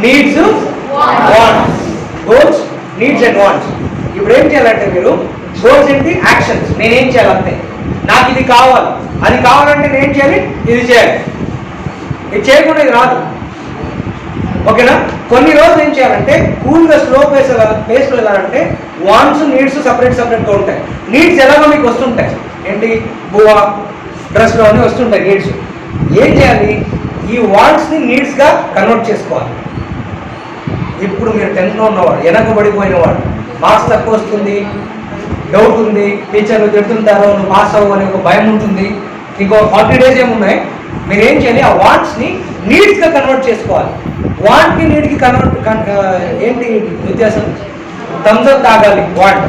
Needs, wants. Goals, needs and wants. ఇప్పుడు ఏం చేయాలంటే మీరు గోల్స్ ఏంటి? యాక్షన్స్. నేనేం చేయాలి అంతే. నాకు ఇది కావాలి, అది కావాలంటే నేను చేయాలి, ఇది చేయాలి. ఇది చేయకుండా ఇది రాదు. ఓకేనా? కొన్ని రోజులు ఏం చేయాలంటే కూల్గా స్లో పేస్లో వెళ్ళాలంటే వాంట్స్, నీడ్స్ సపరేట్గా ఉంటాయి. నీడ్స్ ఎలాగో మీకు వస్తుంటాయి. ఏంటి? బువ్వ, డ్రెస్లో అన్నీ వస్తుంటాయి నీడ్స్. ఏం చేయాలి? ఈ వాంట్స్ని నీడ్స్గా కన్వర్ట్ చేసుకోవాలి. ఇప్పుడు మీరు 10th లో ఉన్నవాడు, వెనకబడిపోయినవాడు, మార్క్స్ తక్కువ వస్తుంది, డౌట్ ఉంది, టీచర్లు తిడుతుంటారో, నువ్వు పాస్ అవ్వు అనే ఒక భయం ఉంటుంది, ఇంకో 40 days ఏమున్నాయి, మీరు ఏం చేయాలి? ఆ వాంట్స్ని నీడ్స్గా కన్వర్ట్ చేసుకోవాలి. వాంట్కి నీడ్కి ఏంటి వ్యత్యాసం? థమ్స్అప్ తాగాలి, వాంట్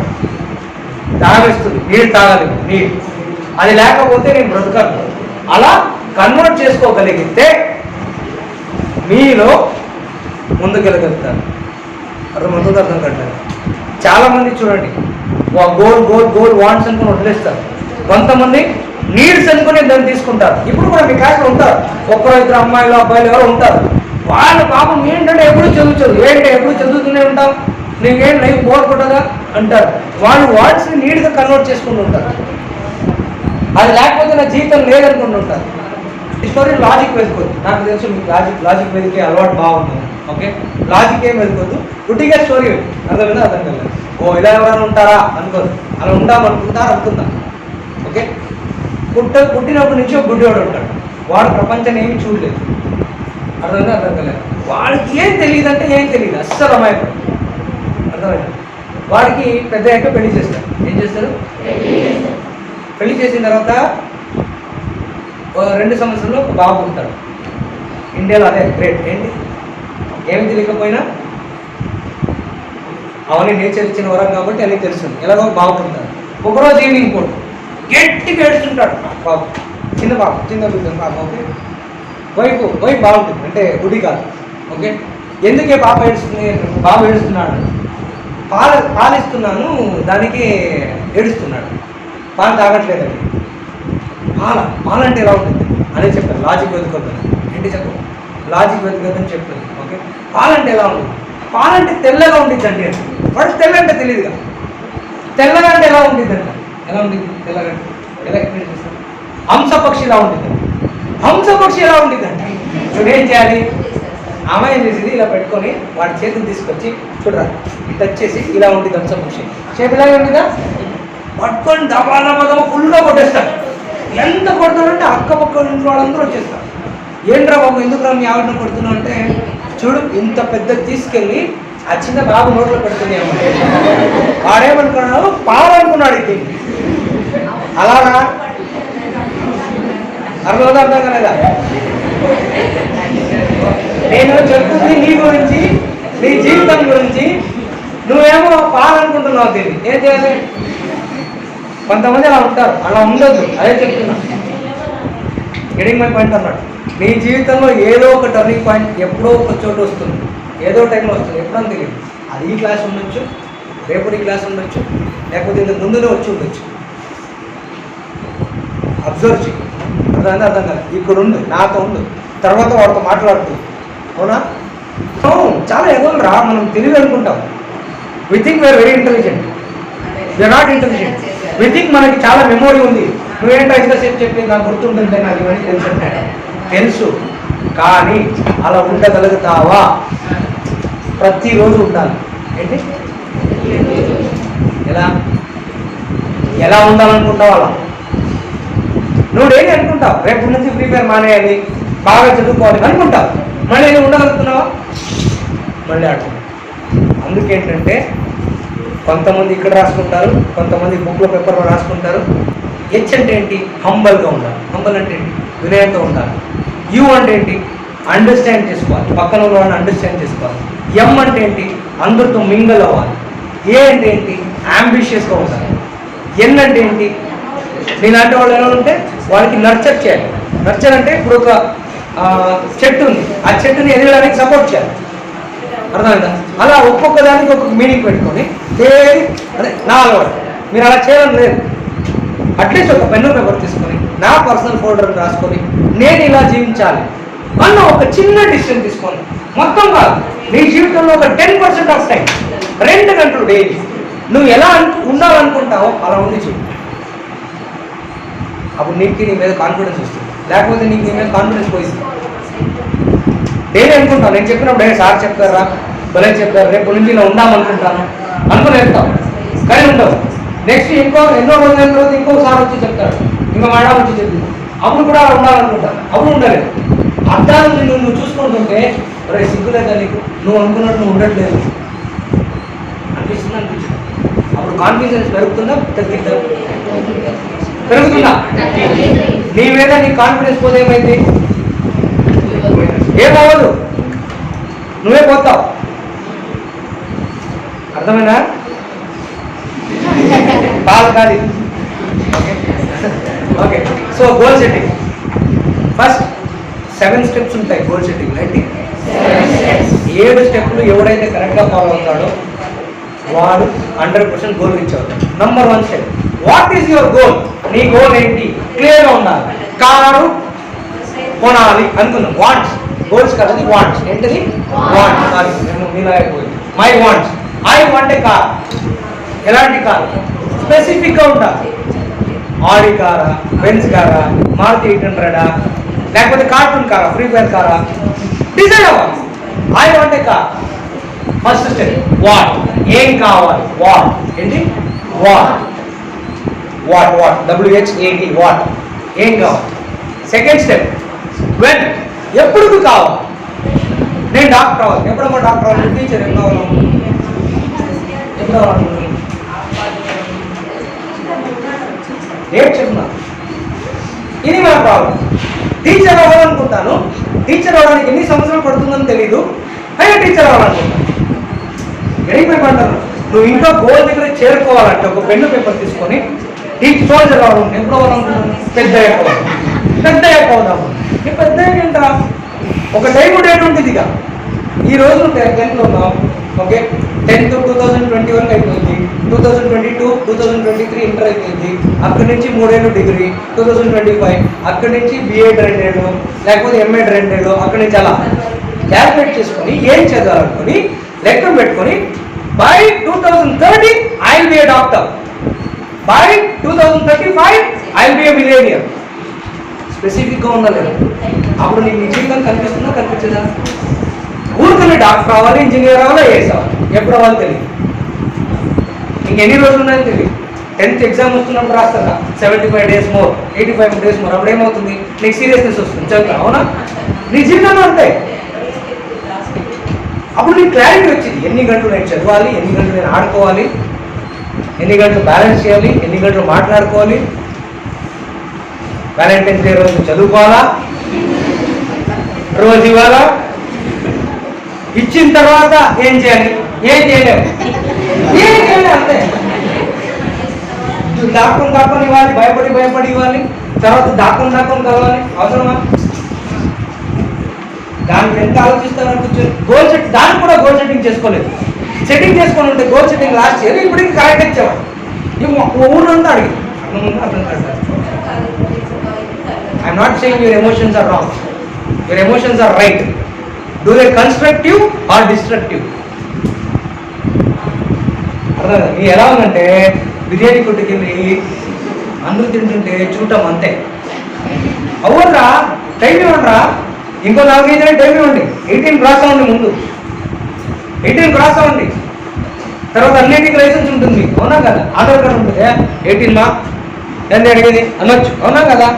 తాగేస్తుంది, నీడ్ తాగాలి, నీడ్. అది లేకపోతే నేను బ్రతకను. అలా కన్వర్ట్ చేసుకోగలిగితే మీలో ముందుకెళ్ళగలుగుతారు. అర్థమవుతుంది? అర్థం కట్టారు. చాలామంది చూడండి, గోల్ గోల్ గోల్ వాంట్స్ అనుకుని వదిలేస్తారు. కొంతమంది నీడ్స్ అనుకుని దాన్ని తీసుకుంటారు. ఇప్పుడు కూడా మీ క్లాస్లో ఉంటారు, ఒక్కరో ఇద్దరు అమ్మాయిలు అబ్బాయిలు ఎవరో ఉంటారు. వాళ్ళ పాపం ఏంటంటే ఎప్పుడు చదువుతారు, ఏంటి ఎప్పుడు చదువుతూనే ఉంటాం, నీకేం లైఫ్ బోర్ కొట్టదా అంటారు. వాళ్ళు వాంట్స్ని నీడ్గా కన్వర్ట్ చేసుకుంటూ ఉంటారు. అది లేకపోతే నా జీవితం లేదనుకుంటుంటారు. ఈ స్టోరీ లాజిక్ వెతుకోద్దు. నాకు తెలుసు మీకు లాజిక్ వెతికే అలవాటు బాగుంటుంది. ఓకే, లాజిక్ ఏం వెతుకోద్దు, గుడ్డిగా స్టోరీ అర్థమైందా? అర్థం కాలేదు. ఓ ఇలా ఎవరైనా ఉంటారా అనుకోదు, అలా ఉంటామనుకుంటారు అనుకుందాం. ఓకే, పుట్టినప్పటి నుంచి ఒక గుడ్డివాడు ఉంటాడు. వాడు ప్రపంచాన్ని ఏమి చూడలేదు. అర్థమైందా? అర్థం కాలేదు. వాడికి ఏం తెలియదు అంటే ఏం తెలియదు, అస్సలు అమాయకుడు. అర్థమైంది? వాడికి పెద్ద అయ్యాక పెళ్లి చేస్తారు. ఏం చేస్తారు? పెళ్లి చేసిన తర్వాత 2 సంవత్సరాల్లో ఒక బాబు ఉంటాడు. ఇండియాలో అదే గ్రేట్. ఏంటి? ఏమి తెలియకపోయినా అవన్నీ నేచర్ ఇచ్చిన వరం కాబట్టి అన్నీ తెలుస్తుంది. ఎలాగో బాగుంటాడు. ఒకరోజు ఈవినింగ్ పూట గట్టిగా ఏడుస్తుంటాడు బాబు, చిన్న బాబు, చిన్న బిడ్డ బాబు. ఓకే, వైఫ్ బాగుంటుంది, అంటే గుడి కాదు. ఓకే, ఎందుకే బాబు ఏడుస్తున్నాడు? పాలిస్తున్నాను, దానికి ఏడుస్తున్నాడు. పాలు తాగట్లేదండి. పాలంటే ఎలా ఉంటుంది అనే చెప్పారు. లాజిక్ వెతుకొద్దని. ఏంటి చెప్పు? లాజిక్ వెతుకొద్దని చెప్తుంది. ఓకే, పాలంటే ఎలా ఉంటుంది? పాలంటే తెల్లగా ఉండిద్దండి అంటే వాడు తెల్లంటే తెలియదుగా. తెల్లగా అంటే ఎలా ఉండిద్దంట? ఎలా ఉండిద్ది? తెల్లగా ఎలా ఎక్స్ప్లెయిన్ చేస్తాను? హంసపక్షి ఎలా ఉండిద్దండి? హంసపక్షి ఎలా ఉండిద్దంట? ఇప్పుడు ఏం చేయాలి? అమ్మాయి ఏం చేసేది, ఇలా పెట్టుకొని వాడి చేతిని తీసుకొచ్చి చూడరా టచ్ చేసి ఇలా ఉంటుంది హంసపక్షి. చేతి ఇలాగే ఉండిద్దా? పట్టుకొని దబాల ఫుల్గా కొట్టేస్తాడు. ఎంత కొడతాడంటే అక్క పక్క ఇంట్లో వాళ్ళందరూ వచ్చేస్తారు. ఏంట్రా బాబు, ఎందుకురా మీ ఆవిడని కొడుతున్నావు అంటే, చూడు ఇంత పెద్దది తీసుకెళ్ళి ఆ చిన్న బాబు నోట్లో పెడుతుంది అమ్మాయి. వాడేమనుకున్నాడు? పాలు అనుకున్నాడు. ఇది అలానా? అర్థం కాలేదా? నేను చెప్తుంది నీ గురించి, నీ జీవితం గురించి. నువ్వేమో పాలు అనుకుంటున్నావు. దీన్ని ఏం చేయాలి? కొంతమంది అలా ఉంటారు, అలా ఉండదు. అదే చెప్తున్నా, గెటింగ్ మై పాయింట్ అన్నాడు. నీ జీవితంలో ఏదో ఒక టర్నింగ్ పాయింట్ ఎప్పుడో ఒక చోటు వస్తుంది, ఏదో టైంలో వస్తుంది. ఎప్పుడని తెలియదు. అది ఈ క్లాస్ ఉండొచ్చు, రేపు ఈ క్లాస్ ఉండొచ్చు, లేకపోతే ఇంతకు ముందునే వచ్చి ఉండొచ్చు. అబ్జర్వ్ చేయి. అర్థం కాదు. ఇక్కడ ఉండు, నాతో ఉండు, తర్వాత వాడితో మాట్లాడుతుంది. అవునా? చాలా ఎగోలు రా, మనం తెలివి అనుకుంటాం. We think we're very intelligent. We're not intelligent. We think మనకి చాలా మెమోరీ ఉంది. నువ్వేంటో ఇంతసేపు చెప్పింది నాకు గుర్తుంటుంది, నాకు ఇవన్నీ తెలుసు అంటే తెలుసు. కానీ అలా ఉండగలుగుతావా? ప్రతిరోజు ఉండాలి. ఏంటి? ఎలా ఉండాలనుకుంటావు అలా. నువ్వు డైలీ అనుకుంటావు రేపు నుంచి ఫ్రీ ఫైర్ మానేయాలి, బాగా చదువుకోవాలి అనుకుంటావు. మళ్ళీ నువ్వు ఉండగలుగుతున్నావా? మళ్ళీ ఆడుతున్నావు. అందుకేంటంటే కొంతమంది ఇక్కడ రాసుకుంటారు, కొంతమంది బుక్లో పేపర్లో రాసుకుంటారు. హెచ్ అంటే ఏంటి? హంబల్గా ఉండాలి. హంబల్ అంటే ఏంటి? వినయంతో ఉండాలి. యు అంటే ఏంటి? అండర్స్టాండ్ చేసుకోవాలి, పక్కన ఉన్న వాళ్ళని అండర్స్టాండ్ చేసుకోవాలి. ఎం అంటే ఏంటి? అందరితో మింగల్ అవ్వాలి. ఏ అంటే ఏంటి? అంబిషియస్గా ఉండాలి. ఎన్ అంటే ఏంటి? నేనంటే వాళ్ళు ఎలా ఉంటే వాళ్ళకి నర్చర్ చేయాలి. నర్చర్ అంటే ఇప్పుడు ఒక చెట్టు ఉంది, ఆ చెట్టుని ఎదగడానికి సపోర్ట్ చేయాలి. అర్థమైందా? అలా ఒక్కొక్క దానికి ఒక్కొక్క మీనింగ్ పెట్టుకొని అదే నా అలవాటు. మీరు అలా చేయడం లేదు. అట్లీస్ట్ ఒక పెన్ను పేపర్ తీసుకొని నా పర్సనల్ ఫోల్డర్ రాసుకొని నేను ఇలా జీవించాలి అన్న ఒక చిన్న డిసిషన్ తీసుకోండి. మొత్తం కాదు, నీ జీవితంలో ఒక 10% ఆఫ్ టైం, 2 గంటలు డైలీ నువ్వు ఎలా ఉండాలనుకుంటావో అలా ఉండి చూడు. అప్పుడు నీకు నీ మీద కాన్ఫిడెన్స్ వస్తుంది. లేకపోతే నీకు నీ మీద కాన్ఫిడెన్స్ పోయింది. డైలీ అనుకుంటాను, నేను చెప్పినప్పుడు సార్ చెప్తారా, భలే చెప్తారు, రేపు నుంచి నేను ఉండాలనుకుంటాను అనుకుని వెళ్తావు, కానీ ఉండవు. నెక్స్ట్ ఎన్నో రోజుల తర్వాత ఇంకోసారి వచ్చి చెప్తాడు, ఇంకో మేడం వచ్చి చెప్పింది, అప్పుడు కూడా అలా ఉండాలనుకుంటాను, అప్పుడు ఉండలేదు. అర్థాలు నువ్వు చూసుకుంటుంటే రే సిగ్గులేదా నీకు, నువ్వు అనుకున్నట్టు నువ్వు ఉండట్లేదు అనిపిస్తుంది. అప్పుడు కాన్ఫిడెన్స్ పెరుగుతుందా తగ్గిద్దా? పెరుగుతుందా? నీ మీద నీ కాన్ఫిడెన్స్ పోతే ఏమైంది? ఏమవ్వదు, నువ్వే పోతావు. అర్థమైనా? కాదు కాదు. Okay, so goal setting first 7 steps ఉంటాయి గోల్ సెట్టింగ్. అయితే 7 స్టెప్లు ఎవడైతే కరెక్ట్గా ఫాలో అవుతాడో వాడు 100% గోల్ రీచ్ అవుతాడు. Number 1 step, what is your goal? నీ గోల్ ఏంటి? క్లియర్గా ఉండాలి. కారు కొనాలి అనుకున్నాం, వాంట్స్. గోల్స్ కదా, వాంట్స్. ఏంటిది? వాంట్స్. సారీ, నేను మీలాగైపోయింది. My wants, I want a car. ఎలాంటి కార్? స్పెసిఫిక్గా ఉండాలి. ఆడి కారా, బెంజ్ కారా, మారుతి 800, లేకపోతే కార్టూన్ కారా, ఫ్రీ ఫైర్ కారా, డిజైన్ అవ్వాలి. I want a car. First step what, ఏం కావాలి? వాట్ ఏంటి? What what what WHAT, what, ఏం కావాలి. సెకండ్ స్టెప్ వెన్, ఎప్పుడు కావాలి? నేను డాక్టర్ అవ్వాలి. ఎప్పుడమ్మా డాక్టర్ అవ్వాలి? టీచర్ ఎప్పుడు అవ్వాలి? ఎప్పుడు అవ్వాలి? డేట్ చెప్తున్నా. ఇది మన ప్రాబ్లం. టీచర్ అవ్వాలనుకుంటాను, టీచర్ అవ్వడానికి ఎన్ని సంవత్సరాలు పడుతుందని తెలీదు, అయినా టీచర్ అవ్వాలనుకుంటాను. వెళ్ళిపోయిపోతాను. నువ్వు ఇంకా గోల్ దగ్గర చేరుకోవాలంటే ఒక పెన్ను పేపర్ తీసుకొని సోల్జర్ అవ్వాలి. ఎప్పుడు అవ్వాలనుకుంటున్నాను? పెద్ద అయిపోదాము. ఈ పెద్ద ఏంటా, ఒక టైం డేట్ ఉంటుంది. ఇక ఈ రోజు 10th ఉన్నాం, ఓకే, 10th 2021 అయిపోయింది, 2022 2023 ఇంటర్ అయిపోయింది, అక్కడి నుంచి 3 ఏళ్ళు డిగ్రీ, 2025 అక్కడి నుంచి B.Ed 2 ఏళ్ళు, లేకపోతే M.Ed 2 ఏళ్ళు, అక్కడి నుంచి అలా క్యాల్కులేట్ చేసుకొని ఏం చదవాలనుకొని లెక్క పెట్టుకొని by 2030 I will be A doctor, by 2035 I will be A millionaire. స్పెసిఫిక్గా ఉండాలి. అప్పుడు నీకు నీ జీవితం కనిపిస్తుందా కనిపించదా? ఊరికనే డాక్టర్ అవ్వాలి, ఇంజనీర్ అవ్వాలి, ఐఏఎస్ అవ్వాలి. ఎప్పుడు అవ్వాలి తెలియదు, ఇంకెన్ని రోజులు ఉన్నాయని తెలియదు. 10th ఎగ్జామ్ వస్తున్నప్పుడు రాస్తారా 75 days మోర్, 85 days మోర్. అప్పుడు ఏమవుతుంది? నీకు సీరియస్నెస్ వస్తుంది, చదువుతా. అవునా? నీ జీవితంలో అంతే. అప్పుడు నీకు క్లారిటీ వచ్చింది, ఎన్ని గంటలు నేను చదవాలి, ఎన్ని గంటలు నేను ఆడుకోవాలి, ఎన్ని గంటలు బ్యాలెన్స్ చేయాలి, ఎన్ని గంటలు మాట్లాడుకోవాలి, వ్యాలంటైన్స్ డే రోజు చదువుకోవాలా, రోజు ఇవ్వాలా, ఇచ్చిన తర్వాత ఏం చేయాలి? ఏం చేయలేము, అంతే. దాక్కుని ఇవ్వాలి, భయపడి ఇవ్వాలి, తర్వాత దాక్కుని కలవాలి. అవసరమా? దానికి ఎంత ఆలోచిస్తారని కూర్చొని గోల్ సెట్, దానికి కూడా గోల్ సెట్టింగ్ చేసుకోలేదు. సెట్టింగ్ చేసుకొని ఉంటే గోల్ సెట్టింగ్ లాస్ట్ ఇయర్ ఇప్పటికి కరెక్ట్ ఇచ్చేవాడు. ఊళ్ళంతా అడిగి అర్థం కాదు. I'm not saying your emotions are wrong, your emotions are right. Do they constructive or destructive? అర్థం కాదు. ఎలా ఉందంటే బిర్యానీ కొట్టుకెళ్ళి అందరూ తింటుంటే చూడటం అంతే. అవునరా, టైం ఇవ్వండిరా, ఇంకో 4-5 టైం ఇవ్వండి, 18 క్రాస్ అవ్వండి, ముందు 18 క్రాస్ అవ్వండి, తర్వాత అన్నింటికి లైసెన్స్ ఉంటుంది. అవునా కదా? ఆధార్ కార్డు ఉంటుంది. 18 మా ఎంత అడిగేది అనొచ్చు. అవునా కదా?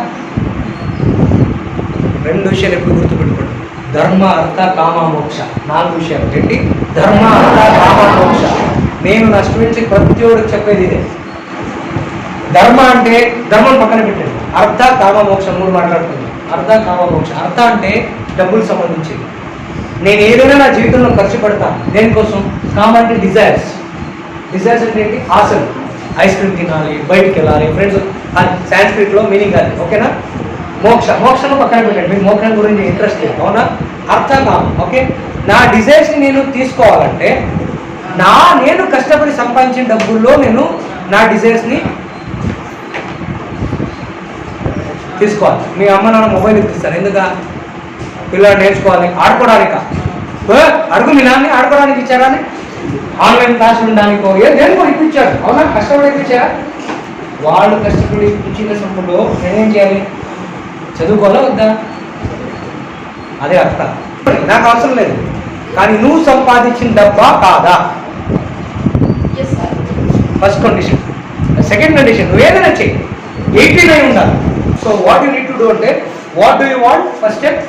2 విషయాలు ఎప్పుడు గుర్తుపెట్టుకోండి, ధర్మ అర్థ కామ మోక్ష. 4 విషయాలు ఏంటి? ధర్మ అర్థ కామ మోక్ష. నేను నా స్టూడెంట్స్కి ప్రతి ఒక్కరికి చెప్పేది ఇదే. ధర్మ అంటే ధర్మం పక్కన పెట్టండి, అర్థ కామ మోక్ష 3 మాట్లాడుతుంది. అర్థ కామ మోక్ష. అర్థ అంటే డబ్బులకు సంబంధించింది. నేను ఏదైనా నా జీవితంలో ఖర్చు పెడతాను దేనికోసం? కామ అంటే డిజైర్స్. డిజైర్స్ అంటే ఏంటి? ఆశలు. ఐస్ క్రీమ్ తినాలి, బయటికి వెళ్ళాలి, ఫ్రెండ్స్. సాంస్క్రిట్లో మీనింగ్ అది. ఓకేనా? మోక్ష, మోక్షను పక్కన పెట్టండి, మీకు మోక్షం గురించి ఇంట్రెస్ట్ లేదు. అవునా? అర్థ కామ. ఓకే, నా డిజైర్స్ని నేను తీసుకోవాలంటే నేను కష్టపడి సంపాదించిన డబ్బుల్లో నేను నా డిజైర్స్ని తీసుకోవాలి. మీ అమ్మ నాన్న మొబైల్ ఇప్పిస్తారు ఎందుక? పిల్లలు నేర్చుకోవాలి, ఆడుకోవడానిక? అడుగు మీ నాన్న ఆడుకోవడానికి ఇచ్చారా అని, ఆన్లైన్ క్లాస్ ఉండడానికో దేనికో ఇప్పించాడు. అవునా? కష్టపడి ఇప్పించారా? వాళ్ళు కష్టపడి ఇప్పించిన సొమ్ములో నేనేం చేయాలి? చదువుకోవాలా వద్దా? అదే అర్థం. నాకు అవసరం లేదు, కానీ నువ్వు సంపాదించిన డబ్బా కాదా? First condition. సెకండ్ కండిషన్, నువ్వు ఏదైనా చెయ్యి 89 ఉండాలి. So what you need to do అంటే, what do you want first step,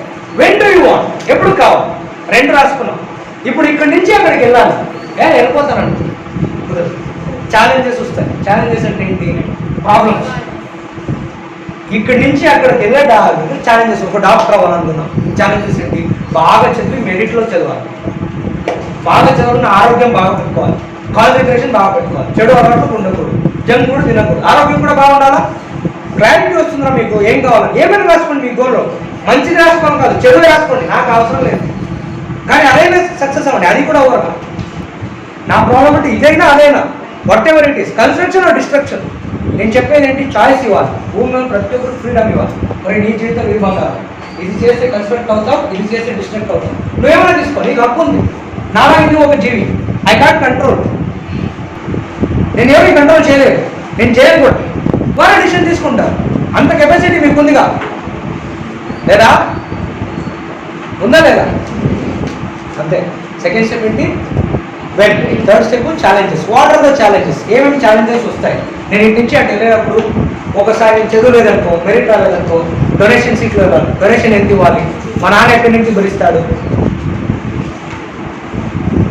when do you want, ఎప్పుడు కావాలి, రెండు రాసుకున్నాం. ఇప్పుడు ఇక్కడి నుంచి అక్కడికి వెళ్ళాలి. వెళ్ళిపోతానండి, ఛాలెంజెస్ వస్తాయి. ఛాలెంజెస్ అంటే ఏంటి? ప్రాబ్లమ్స్. ఇక్కడి నుంచి అక్కడికి వెళ్ళే ఛాలెంజెస్. ఒక డాక్టర్ అవ్వాలనుకున్నాం, ఛాలెంజెస్ ఏంటి? బాగా చదివి మెరిట్లో చదవాలి, బాగా చదవని ఆరోగ్యం బాగా పెట్టుకోవాలి, కాన్సన్ట్రేషన్ బాగా పెట్టుకోవాలి, చెడు అలవాట్లు ఉండకూడదు, జంక్ కూడా తినకూడదు, ఆరోగ్యం కూడా బాగుండాలా. క్లారిటీ వస్తుందా మీకు? ఏం కావాలి ఏమైనా రాసుకోండి. మీ గోల్లో మంచిది రాసుకోవడం కాదు, చెడు రాసుకోండి, నాకు అవసరం లేదు. కానీ అదైనా సక్సెస్ అవ్వండి, అది కూడా అవ్వరు. నా ప్రాబ్లం అంటే ఇదైనా అదైనా, what ever it is, construction are destruction. నేను చెప్పేది ఏంటి? చాయిస్ ఇవ్వాలి. భూమి మీద ప్రతి ఒక్కరు ఫ్రీడమ్ ఇవ్వాలి. మరి నీ జీవితం ఇది బంగారం, ఇది చేస్తే కన్స్ట్రక్ట్ అవుతావు, ఇది చేస్తే డిస్ట్రక్ట్ అవుతావు. నువ్వేమైనా తీసుకో, నీకు హక్కు ఉంది. నాలా ఇది ఒక జీవి, ఐ కాంట్ కంట్రోల్. నేను ఎవరికి కంట్రోల్ చేయలేదు, నేను చేయను కూడా. వారే డిసిషన్ తీసుకుంటారు. అంత కెపాసిటీ మీకు ఉందిగా లేదా? ఉందా లేదా? అంతే. సెకండ్ స్టెప్ ఏంటి? Well. Third step challenges. What are the challenges? ఏమేమి ఛాలెంజెస్ వస్తాయి? నేను ఇంటి నుంచి అటు వెళ్ళేటప్పుడు ఒకసారి చదువు లేదనుకో, మెరిట్ రాలేదనుకో, డొనేషన్ సీట్లు ఇవ్వాలి, డొనేషన్ ఎంత ఇవ్వాలి, మా నాన్న ఎక్కడి నుంచి భరిస్తాడు.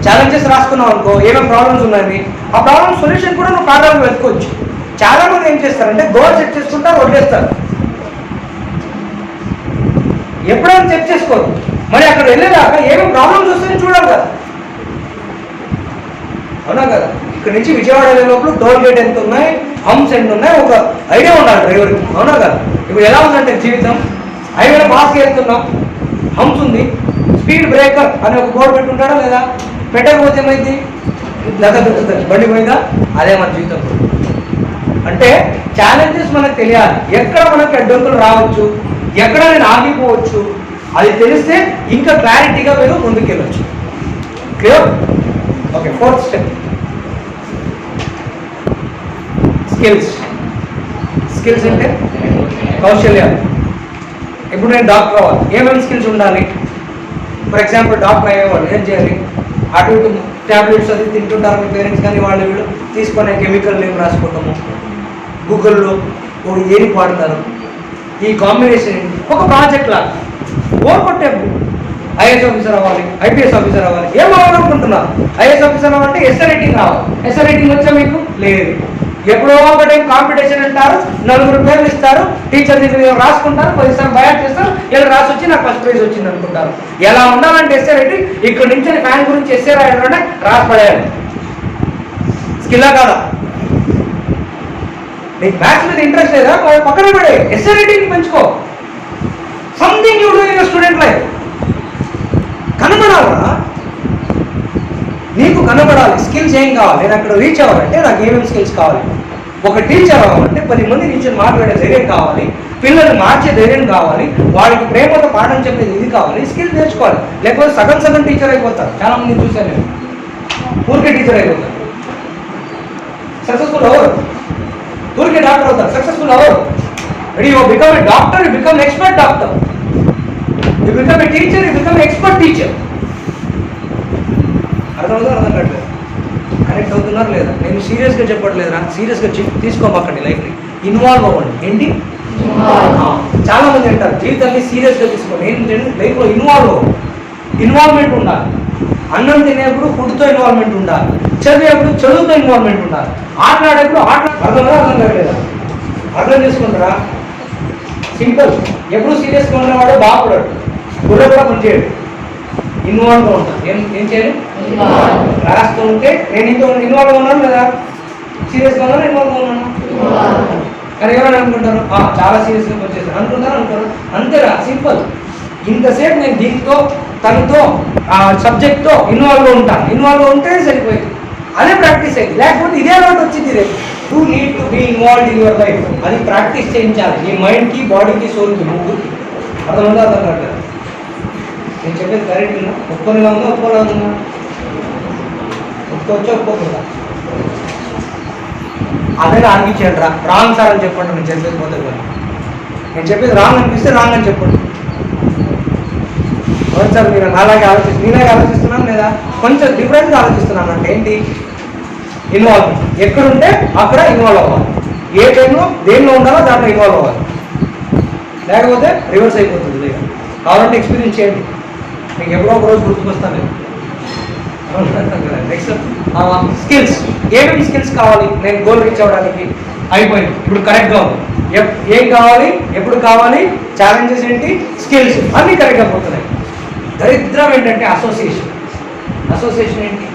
ఛాలెంజెస్ రాసుకున్నావు అనుకో, ఏమేమి ప్రాబ్లమ్స్ ఉన్నాయి, ఆ ప్రాబ్లమ్ సొల్యూషన్ కూడా నువ్వు కారణాలు వెతుకోవచ్చు. చాలా మంది ఏం చేస్తారంటే గోల్ సెట్ చేసుకుంటారు, వదిలేస్తారు. ఎప్పుడైనా చెక్ చేసుకోరు. మరి అక్కడ వెళ్ళేదాకా ఏమేమి ప్రాబ్లమ్స్ వస్తాయని చూడాలి కదా. అవునా కదా? ఇక్కడ నుంచి విజయవాడ వెళ్ళే లోపల టోల్ గేట్ ఎంత ఉన్నాయి, హంప్స్ ఎంత ఉన్నాయి, ఒక ఐడియా ఉండాలి డ్రైవర్కి. అవునా కదా? ఇప్పుడు ఎలా ఉందంటే జీవితం, హైవేలో ఫాస్ట్గా వెళ్తున్నాం, హంప్స్ ఉంది, స్పీడ్ బ్రేకర్ అని ఒక బోర్డు పెట్టుకుంటాడా లేదా? పెట్టకపోతే ఏమైంది? బండి పోయిందా? అదే మన జీవితం. అంటే ఛాలెంజెస్ మనకు తెలియాలి, ఎక్కడ మనకి అడ్డంకులు రావచ్చు, ఎక్కడ నేను ఆగిపోవచ్చు, అది తెలిస్తే ఇంకా క్లారిటీగా మీరు ముందుకెళ్ళచ్చు. Clear? Okay. Fourth step, skills. Skills అంటే కౌశల్యాలు. ఇప్పుడు నేను డాక్టర్ అవ్వాలి, ఏమేమి స్కిల్స్ ఉండాలి? ఫర్ ఎగ్జాంపుల్ డాక్టర్ అయ్యేవాళ్ళు ఏం చేయాలి? అటు ఇటు ట్యాబ్లెట్స్ అది తింటుంటారు మీ పేరెంట్స్, కానీ వాళ్ళు వీళ్ళు తీసుకునే కెమికల్ నేమ్ రాసుకుంటాము, గూగుల్లో ఏది వాడతారు, ఈ కాంబినేషన్ ఒక ప్రాజెక్ట్ లాగా ఓర్ కొట్టేప్పుడు ఐఏఎస్ ఆఫీసర్ అవ్వాలి, ఐపీఎస్ ఆఫీసర్ అవ్వాలి. ఏం అవ్వాలనుకుంటున్నారు? ఐఏఎస్ ఆఫీసర్ అవ్వాలంటే ఎస్ఏ రైటింగ్ రావాలి. ఎస్ఏ రైటింగ్ వచ్చా మీకు? లేదు. ఎప్పుడో ఒక టైం కాంపిటీషన్ అంటారు, 4 పేర్లు ఇస్తారు, టీచర్ దగ్గర రాసుకుంటారు, 10 సార్లు బయాట్ చేస్తారు, ఇలా రాసి వచ్చి నాకు ఫస్ట్ ప్రైజ్ వచ్చింది అనుకుంటారు. ఎలా ఉండాలంటే ఎస్ఏ రైటింగ్, ఇక్కడ నుంచి ఫ్యాన్ గురించి ఎస్ఏ రాయడం రాసి పడేయాలి. స్కిల్లా కాదా? నీకు మ్యాథ్స్ మీద ఇంట్రెస్ట్ లేదా? పక్కన పడే ఎస్ఏ రైటింగ్ పెంచుకో. Something you do in your student life. కనబడాలా? నీకు కనబడాలి. స్కిల్స్ ఏం కావాలి? నేను అక్కడ రీచ్ అవ్వాలంటే నాకు ఏమేమి స్కిల్స్ కావాలి? ఒక టీచర్ అవ్వాలంటే 10 మంది నుంచి మాట్లాడే ధైర్యం కావాలి, పిల్లల్ని మార్చే ధైర్యం కావాలి, వాళ్ళకి ప్రేమతో పాఠం చెప్పేది ఇది కావాలి, స్కిల్స్ నేర్చుకోవాలి. లేకపోతే సగం టీచర్ అయిపోతారు. చాలా మంది చూశాను నేను, ఊరికే టీచర్ అయిపోతారు. Successful hour. ఊరికే డాక్టర్ అవుతారు, successful hour. You become a doctor, you become expert doctor, you become a teacher, you become expert teacher. అర్థమవుతుందా? అర్థం కావట్లేదు. కనెక్ట్ అవుతున్నారు లేదా? నేను సీరియస్గా చెప్పట్లేదు, నాకు సీరియస్గా తీసుకోమాకండి. లైఫ్ని ఇన్వాల్వ్ అవ్వండి. ఏంటి? చాలా మంది అంటారు జీవితాన్ని సీరియస్గా తీసుకోండి. ఏంటంటే లైఫ్లో ఇన్వాల్వ్ అవ్వండి. ఇన్వాల్వ్మెంట్ ఉండాలి. అన్నం తినేప్పుడు ఫుడ్తో ఇన్వాల్వ్మెంట్ ఉండాలి, చదివేప్పుడు చదువుతో ఇన్వాల్వ్మెంట్ ఉండాలి, ఆటలాడేప్పుడు అర్థంగా అర్థం కావట్లేదా? అర్థం చేసుకుంటారా? సింపుల్. ఎప్పుడు సీరియస్గా ఉన్నవాడు బాగుపడాడు, గుర్ర కూడా పనిచేయడు, ఇన్వాల్వ్గా ఉంటాను. ఏం చేయాలి? రాస్తూ ఉంటే నేను ఇంకో ఇన్వాల్వ్గా ఉన్నాను లేదా? సీరియస్గా ఉన్నాను, ఇన్వాల్వ్గా ఉన్నాను. కానీ ఎవరైనా అనుకుంటారు చాలా సీరియస్గా పనిచేస్తాను అనుకుంటారు. అంతేరా, సింపుల్. ఇంతసేపు నేను దీంతో తనతో సబ్జెక్ట్తో ఇన్వాల్వ్గా ఉంటాను. ఇన్వాల్వ్గా ఉంటే సరిపోయింది, అదే ప్రాక్టీస్ అయింది. లేకపోతే ఇదే అలవాటు వచ్చింది. రేపు you need to be involved in your life. అది ప్రాక్టీస్ చేయించాలి నీ మైండ్కి, బాడీకి, సోల్కి, ముగ్గురికి. అర్థం ఉందా? అర్థం కావట్లేదు. నేను చెప్పేది కరెక్ట్ ఉన్నా ఒప్పుకొనిగా ఉందా ఒప్పుకోలా ఉందా ఒప్పుకోవచ్చా ఒప్పుకోకుండా అదే అనిపించండి రాంగ్ సార్ అని చెప్పండి నేను చెప్పేది పోతే నేను చెప్పేది రాంగ్ అనిపిస్తే రాంగ్ అని చెప్పండి అవును సార్ మీరు అలాగే నేనే ఆలోచిస్తున్నాను లేదా కొంచెం డిఫరెంట్గా ఆలోచిస్తున్నాను అంటే ఏంటి ఇన్వాల్వ్మెంట్ ఎక్కడుంటే అక్కడ ఇన్వాల్వ్ అవ్వాలి ఏ టైంలో దేనిలో ఉండాలో దాంట్లో ఇన్వాల్వ్ అవ్వాలి లేకపోతే రివర్స్ అయిపోతుంది లేదా కావాలంటే ఎక్స్పీరియన్స్ చేయండి మీకు ఎప్పుడో ఒక రోజు గుర్తుకొస్తాను నేను నెక్స్ట్ స్కిల్స్ ఏమేమి స్కిల్స్ కావాలి నేను గోల్ రీచ్ అవ్వడానికి అయిపోయింది ఇప్పుడు కరెక్ట్గా ఉంది ఏం కావాలి ఎప్పుడు కావాలి ఛాలెంజెస్ ఏంటి స్కిల్స్ అన్నీ కరెక్ట్గా పోతున్నాయి దరిద్రం ఏంటంటే అసోసియేషన్ ఏంటి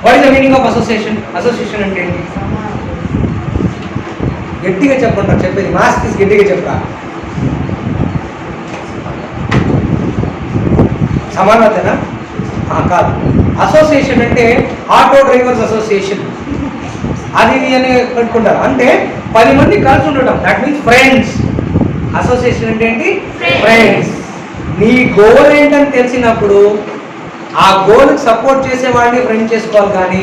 what is the meaning of association అంటే ఏంటి గట్టిగా చెప్పండి చెప్పేది మాస్క్ గట్టిగా చెప్పరా సమానతేనా కాదు అసోసియేషన్ అంటే ఆటో డ్రైవర్స్ అసోసియేషన్ అది అని పెట్టుకుంటారు అంటే 10 మంది కలిసి ఉండటం దట్ మీన్స్ ఫ్రెండ్స్ అసోసియేషన్ అంటే ఏంటి ఫ్రెండ్స్ నీ గోల్ ఏంటని తెలిసినప్పుడు ఆ గోల్కి సపోర్ట్ చేసే వాడిని ఫ్రెండ్ చేసుకోవాలి కానీ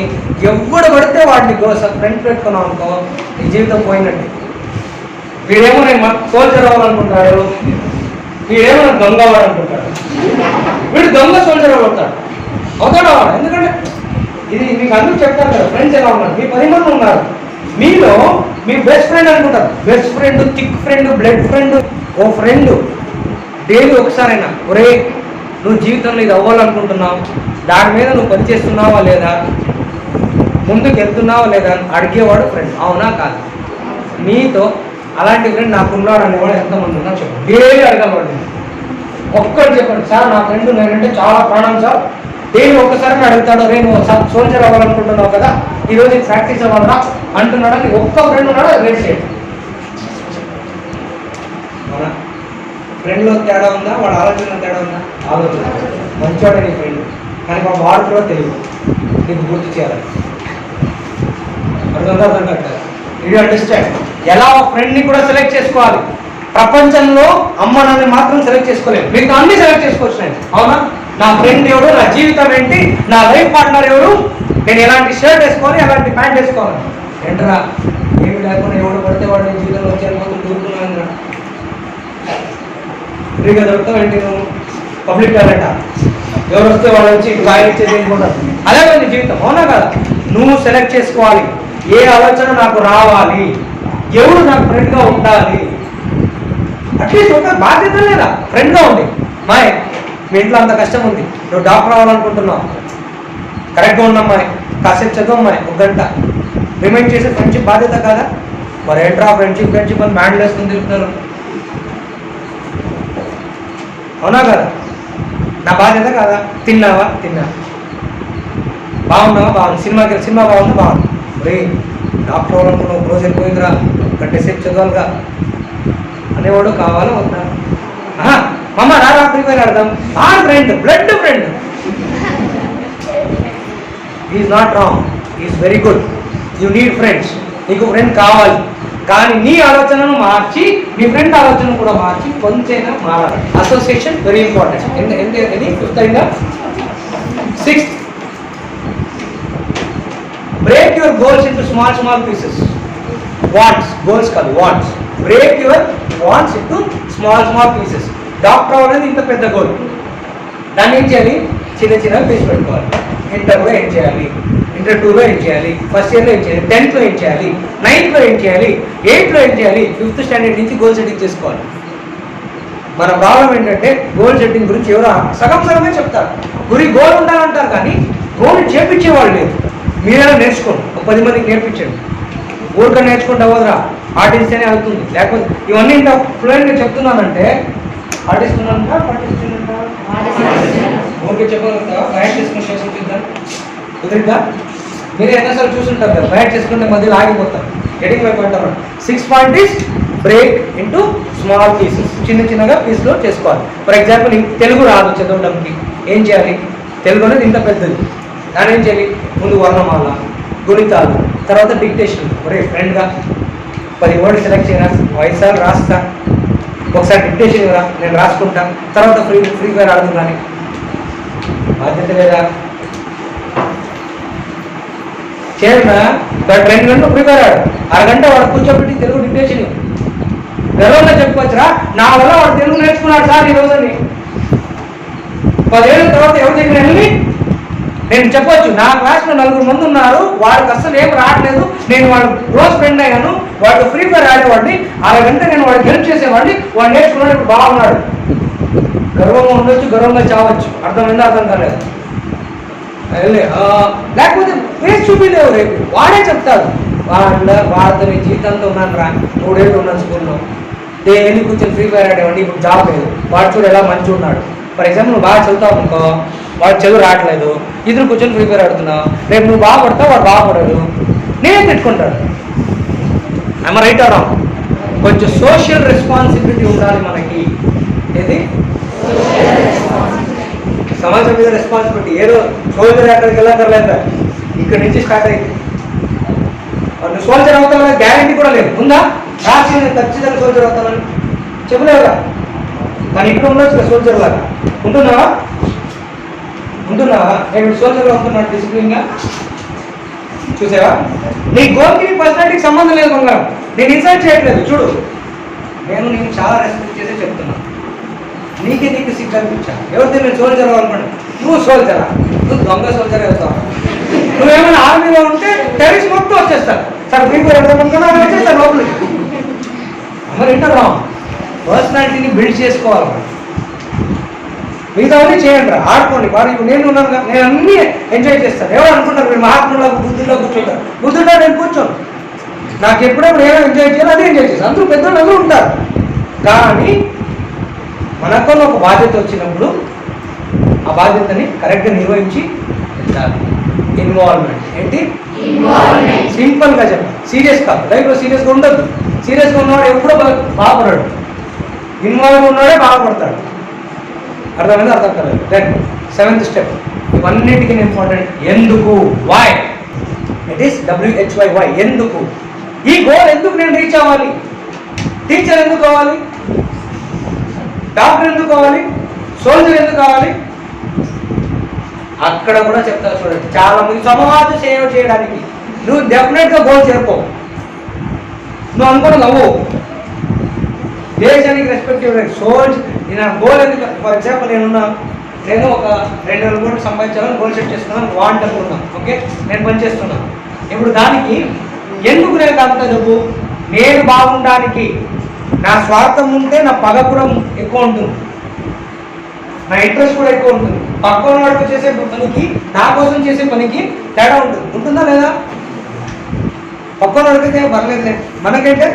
ఎవడు పడితే వాడిని ఫ్రెండ్ పెట్టుకున్నాం అనుకో నీ జీవితం పోయినట్టు వీడేమో నేను సోల్జర్ అవ్వాలనుకుంటాడు వీడేమో నేను దొంగ అవ్వాలనుకుంటాడు వీడు దొంగ సోల్జర్ అవుతాడు అవుతాడు ఎందుకంటే ఇది మీకు అందరూ చెప్తారు కదా ఫ్రెండ్స్ ఎలా ఉన్నారు మీ 10 మంది ఉన్నారు మీలో మీ బెస్ట్ ఫ్రెండ్ అనుకుంటారు best friend thick friend blood friend ఓ ఫ్రెండ్ డైలీ ఒకసారైనా ఒరే నువ్వు జీవితంలో ఇది అవ్వాలనుకుంటున్నావు దాని మీద నువ్వు పనిచేస్తున్నావా లేదా ముందుకు వెళ్తున్నావా లేదా అని అడిగేవాడు ఫ్రెండ్ అవునా కాదు నీతో అలాంటి ఫ్రెండ్ నాకున్నాడు అనేవాడు ఎంతమంది ఉన్నా చెప్పండి డైలీ అడగలవాడు ఒక్కటి చెప్పండి సార్ నా ఫ్రెండ్ నేనంటే చాలా ప్రాణం సార్ డైలీ ఒక్కసారి అడుగుతాడు రే నువ్వు సోల్జర్ అవ్వాలనుకుంటున్నావు కదా ఈరోజు ప్రాక్టీస్ అవ్వాలా అంటున్నాడని ఒక్క ఫ్రెండ్ ఉన్నాడు అది రేట్ చేయండి అవునా ఫ్రెండ్లో తేడా ఉందా వాడు ఆలోచన తేడా ఉందా ఆలోచన మంచివాడే నీ ఫ్రెండ్ కానీ వాడు కూడా తెలియదు నీకు గుర్తు చేయాలి అర్థం ఇది అండర్స్టాండ్ ఎలా ఫ్రెండ్ని కూడా సెలెక్ట్ చేసుకోవాలి ప్రపంచంలో అమ్మ నాన్న మాత్రం సెలెక్ట్ చేసుకోలేదు మీకు అన్ని సెలెక్ట్ చేసుకోవచ్చు నేను అవునా నా ఫ్రెండ్ ఎవడు నా జీవితం ఏంటి నా లైఫ్ పార్ట్నర్ ఎవరు నేను ఎలాంటి షర్ట్ వేసుకోవాలి ఎలాంటి ప్యాంట్ వేసుకోవాలి ఏంటరా ఏమి లేకుండా ఎవడు పడితే వాడు జీవితంలో వచ్చి అనుకుంటూ దూరుకున్నాను ఫ్రీగా దొరుకుతావు ఏంటి నువ్వు పబ్లిక్ టాయిలెట్ ఎవరు వస్తే వాళ్ళు వచ్చి గాయ ఇచ్చేది అనుకుంటారు అదే నీ జీవితం అవునా కదా నువ్వు సెలెక్ట్ చేసుకోవాలి ఏ ఆలోచన నాకు రావాలి ఎవరు నాకు ఫ్రెండ్గా ఉండాలి అట్లీస్ట్ ఒక బాధ్యత లేదా ఫ్రెండ్గా ఉంది మాయ్ మీ ఇంట్లో అంత కష్టం ఉంది నువ్వు డాక్టర్ అవ్వాలనుకుంటున్నావు కరెక్ట్గా ఉన్నమ్మాయి కాసేపు చదువమ్మాయి 1 గంట రిమైండ్ చేసే ఫ్రెండ్షిప్ బాధ్యత కాదా మరి ఏంట్రా ఫ్రెండ్షిప్ అని బ్యాండ్ వేసుకుని తిరుగుతున్నారు అవునా కదా నా బాధ్యత కాదా తిన్నా బాగున్నావా సినిమా బాగుందా బాగుంది రే డాక్టర్ అవ్వాలనుకున్నావు రోజు వెళ్ళిపోయిందిరా గంటసేపు చదవాలిగా అనేవాడు కావాలా వద్దా మమ్మ రారా ప్రిపేర్ ఆడదాం friend blood friend is not wrong is very good you need friends నీకు ఫ్రెండ్ కావాలి కానీ నీ ఆలోచనను మార్చి మీ ఫ్రెండ్ ఆలోచనను కూడా మార్చి కొంచెం మారాలి అసోసియేషన్ వెరీ ఇంపార్టెంట్ ఇది 5th అయినా 6th break your goals into small pieces wants goals కాదు wants break your wants into small pieces doctor అవ్వాలని ఇంత పెద్ద గోల్ దాన్ని ఏం చేయాలి చిన్న పీస్ పెట్టుకోవాలి ఇంటర్లో ఏం చేయాలి ఇంటర్ 2లో ఏం చేయాలి ఫస్ట్ ఇయర్లో ఏం చేయాలి 10th ఏం చేయాలి 9th ఏం చేయాలి 8లో ఏం చేయాలి 5th స్టాండర్డ్ నుంచి గోల్ సెట్టింగ్ చేసుకోవాలి మన ప్రాబ్లం ఏంటంటే గోల్ సెట్టింగ్ గురించి ఎవరో సగమే చెప్తారు గోల్ ఉండాలంటారు కానీ గోల్ చేపించేవాళ్ళు లేదు మీరైనా నేర్చుకోండి 10 మందికి నేర్పించండి ఊరిక నేర్చుకుంటే అవ్వదురా ఆర్టిస్ట్ అనే అవుతుంది లేకపోతే ఇవన్నీ ఇంత ఫ్లూయెంట్గా చెప్తున్నానంటే ఆర్టిస్ట్ ఉన్నానంట ఊరికే చెప్పగలుగుతావా బయట చేసుకుని చేసి చూద్దాం కుదిరిద్దా మీరు ఎన్నోసార్లు చూసుంటారు కదా బయట చేసుకుంటే మధ్యలో ఆగిపోతారు గెటింగ్ మై పాయింట్ అన్నమాట 6th point is break into small pieces చిన్నగా పీస్లో చేసుకోవాలి ఫర్ ఎగ్జాంపుల్ తెలుగు రాదు చదవడానికి ఏం చేయాలి తెలుగు అనేది ఇంత పెద్దది దాని ఏం చేయాలి ముందు వర్ణమాల గుణితాలు తర్వాత డిక్టేషన్ ఒరే ఫ్రెండ్గా 10 వర్డ్స్ సెలెక్ట్ చేయరా 5 సార్లు రాస్తా ఒకసారి డిక్టేషన్ ఇవ్వరా, నేను రాసుకుంటాను, తర్వాత ఫ్రీ ఫైర్ ఆడదు కానీ బాధ్యత లేదా? చేయరా, 2 గంటలు ఫ్రీ ఫైర్ ఆడు, అరగంట వాడు కూర్చోబెట్టి తెలుగు డిక్టేషన్ గర్వంగా చెప్పుకోవచ్చురా, నా వల్ల వాడు తెలుగు నేర్చుకున్నాడు సార్ ఈ రోజుని. 10 ఏళ్ళ తర్వాత ఎవరి దగ్గర వెళ్ళి నేను చెప్పొచ్చు, నా క్లాస్లో 4 మంది ఉన్నారు, వాడికి అసలు ఏం రావట్లేదు, నేను వాడు క్లోజ్ ఫ్రెండ్ అయ్యాను, వాడు ఫ్రీ ఫైర్ ఆడేవాడిని, అరగంట నేను వాడికి హెల్ప్ చేసేవాడిని, వాడు నేర్చుకున్నాడు, ఇప్పుడు బాగున్నాడు. గర్వంగా ఉండొచ్చు, గర్వంగా చావచ్చు. అర్థమైందా? అర్థం కాలేదు. లేకపోతే వేసి చూపించలేవు, రేపు వాడే చెప్తాడు, వాడితో నేను జీవితంతో ఉన్నాను రా, 3 ఏళ్ళు ఉన్నాను స్కూల్లో, డైలీ కూర్చొని ఫ్రీ ఫైర్ ఆడేవాడిని, ఇప్పుడు జాబ్ లేదు, వాడు చూడు ఎలా మంచిగా ఉన్నాడు. ఫర్ ఎగ్జాంపుల్ నువ్వు బాగా చదువుతావు అనుకో, వాడు చదువు రావట్లేదు, ఇద్దరు కూర్చొని ఫ్రీ ఫైర్ ఆడుతున్నావు, రేపు నువ్వు బాగుపడతావు, వాడు బాగుపడదు, నేను పెట్టుకుంటాడు. I'm right are wrong? కొంచెం సోషల్ రెస్పాన్సిబిలిటీ ఉండాలి మనకి. ఏది సమాజం మీద రెస్పాన్సిబిలిటీ. ఏదో సోల్జర్ అక్కడికి వెళ్ళక్కర్లేదా, ఇక్కడ నుంచి స్టార్ట్ అయింది. నువ్వు సోల్జర్ అవుతావు గ్యారెంటీ కూడా లేదు, ఉందా? రాసి నేను ఖచ్చితంగా సోల్జర్ అవుతానని చెప్పలేవుగా, కానీ ఇక్కడ ఉండొచ్చు సోల్జర్ లాగా. ఉంటున్నావా? నేను సోల్జర్గా ఉంటున్నాను డిసిప్లిన్గా. చూసావా? నీ గోల్కి నీ పర్సనాలిటీకి సంబంధం లేదు బంగారం. నేను ఇన్సల్ట్ చేయట్లేదు, చూడు, నేను చాలా రెస్పెక్ట్ చేసే చెప్తున్నాను. నీకు సిగ్గు అనిపించాను. ఎవరితో నేను సోల్జర్ అవ్వాలనుకోండి, నువ్వు సోల్జరా? నువ్వు దొంగ సోల్జర్ అవుతావు. నువ్వేమైనా ఆర్మీలో ఉంటే టెరిస్ మొత్తం వచ్చేస్తారు సార్, మీకు వచ్చేస్తారు లోపలికి. మరి ఇంటారా? పర్సనాలిటీని బిల్డ్ చేసుకోవాలి. మిగతావన్నీ చేయండి రా, ఆడుకోండి. వాడు ఇప్పుడు నేను ఉన్నాను, నేను అన్నీ ఎంజాయ్ చేస్తాను. ఎవరు అనుకుంటారు మీరు మహాత్ములకు బుద్ధుల్లో కూర్చుంటారు, బుద్ధుల్లో నేను కూర్చోను. నాకు ఎప్పుడెప్పుడు ఏమో ఎంజాయ్ చేయాలి, అదే ఎంజాయ్ చేస్తాను. అందరూ పెద్దలు అందరూ ఉంటారు, కానీ మనకు ఒక బాధ్యత వచ్చినప్పుడు ఆ బాధ్యతని కరెక్ట్గా నిర్వహించి పెట్టాలి. ఇన్వాల్వ్మెంట్ ఏంటి? సింపుల్గా చెప్పాలి, సీరియస్ కాదు. లైఫ్లో సీరియస్గా ఉండద్దు. సీరియస్గా ఉన్నవాడు ఎప్పుడూ బాగుపడాడు, ఇన్వాల్వ్ ఉన్నాడే బాగుపడతాడు. అర్థమైంది? అర్థం కాలేదు. దెన్ 7th స్టెప్, ఇవన్నిటికీ ఇంపార్టెంట్. ఎందుకు? Why. It is WHY, why. ఎందుకు? ఈ గోల్ ఎందుకు నేను రీచ్ అవ్వాలి? టీచర్ ఎందుకు కావాలి? డాక్టర్ ఎందుకు కావాలి? సోల్జర్ ఎందుకు కావాలి? అక్కడ కూడా చెప్తారు చూడండి. చాలా మంది సమాజ సేవ చేయడానికి నువ్వు డెఫినెట్గా గోల్ చేరుకోవు. నువ్వు అనుకున్నది అవ్వు. దేశానికి రెస్పెక్ట్ ఇవ్వడానికి సోల్జర్ నేను గోల్ ఎందుకు? ఫర్ ఎగ్జాంపుల్ నేను ఒక 2,000 కోట్లు సంపాదించాలని గోల్ సెట్ చేసుకున్నాను, వాంట్ అనుకున్నాను. ఓకే, నేను పనిచేస్తున్నాను. ఇప్పుడు దానికి ఎందుకు నేను అంత చెప్పు? నేను బాగుండడానికి. నా స్వార్థం ఉంటే నా పగ కూడా ఎక్కువ ఉంటుంది, నా ఇంట్రెస్ట్ కూడా ఎక్కువ ఉంటుంది. పక్కన వాడికి చేసే పనికి, నా కోసం చేసే పనికి తేడా ఉంటుంది. ఉంటుందా లేదా? పక్కన వాడికైతే పర్లేదులే, మనకైతే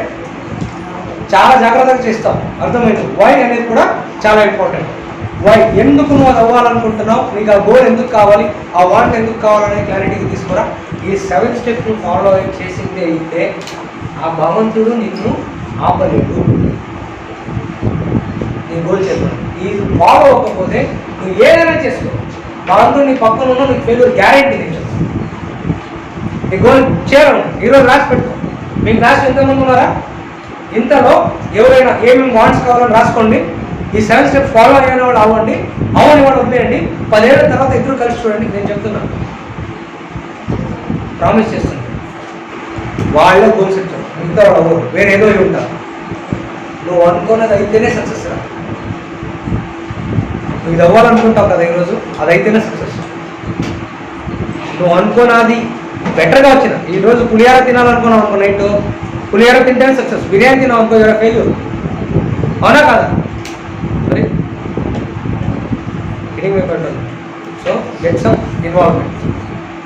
చాలా జాగ్రత్తగా చేస్తాం. అర్థమైంది? వై అనేది కూడా చాలా ఇంపార్టెంట్. వై, ఎందుకు నువ్వు అది అవ్వాలనుకుంటున్నావు, నీకు ఆ గోల్ ఎందుకు కావాలి, ఆ వాంట్ ఎందుకు కావాలనే క్లారిటీకి తీసుకురా. ఈ 7 స్టెప్స్ ఫాలో చేసిందే అయితే ఆ భగవంతుడు నిన్ను ఆపలేడు. నీ గోల్ చెప్పాను. ఈ ఫాలో అవ్వకపోతే నువ్వు ఏదైనా చేసుకో, భగవంతుడు నీ పక్కన ఉన్న నీకు ఫెయిల్యూర్ గ్యారెంటీ. నేను చెప్తాను, నీ గోల్ చేయాలి. ఈరోజు రాసి పెట్టుకో. మీకు రాసి ఎంతమంది ఉన్నారా? ఇంతలో ఎవరైనా ఏమేమి వాంట్స్ కావాలని రాసుకోండి. ఈ 7 స్టెప్స్ ఫాలో అయిన వాళ్ళు అవ్వండి, అవని వాడు వదిలేయండి. 10 ఏళ్ళ తర్వాత ఇద్దరు కలిసి చూడండి. నేను చెప్తున్నాను, ప్రామిస్ చేస్తున్నాను. వాళ్ళే గోల్స్ ఇచ్చారు, మిగతా వాళ్ళు అవ్వరు, వేరే ఏదో ఉంటారు. నువ్వు అనుకున్నది అయితేనే సక్సెస్ రా. నువ్వు ఇది అవ్వాలనుకుంటావు కదా ఈరోజు, అది అయితేనే సక్సెస్. నువ్వు అనుకున్నది బెటర్గా వచ్చిన, ఈరోజు పులిహార తినాలనుకున్నావు అనుకో, నైట్ పులిహార తింటేనే సక్సెస్. బిర్యానీ తిన్నావు అనుకో, ఎవరైనా ఫెయిల్యూర్. అవునా కదా? మరి ఎనీవే పెట్టండి. So get some involvement.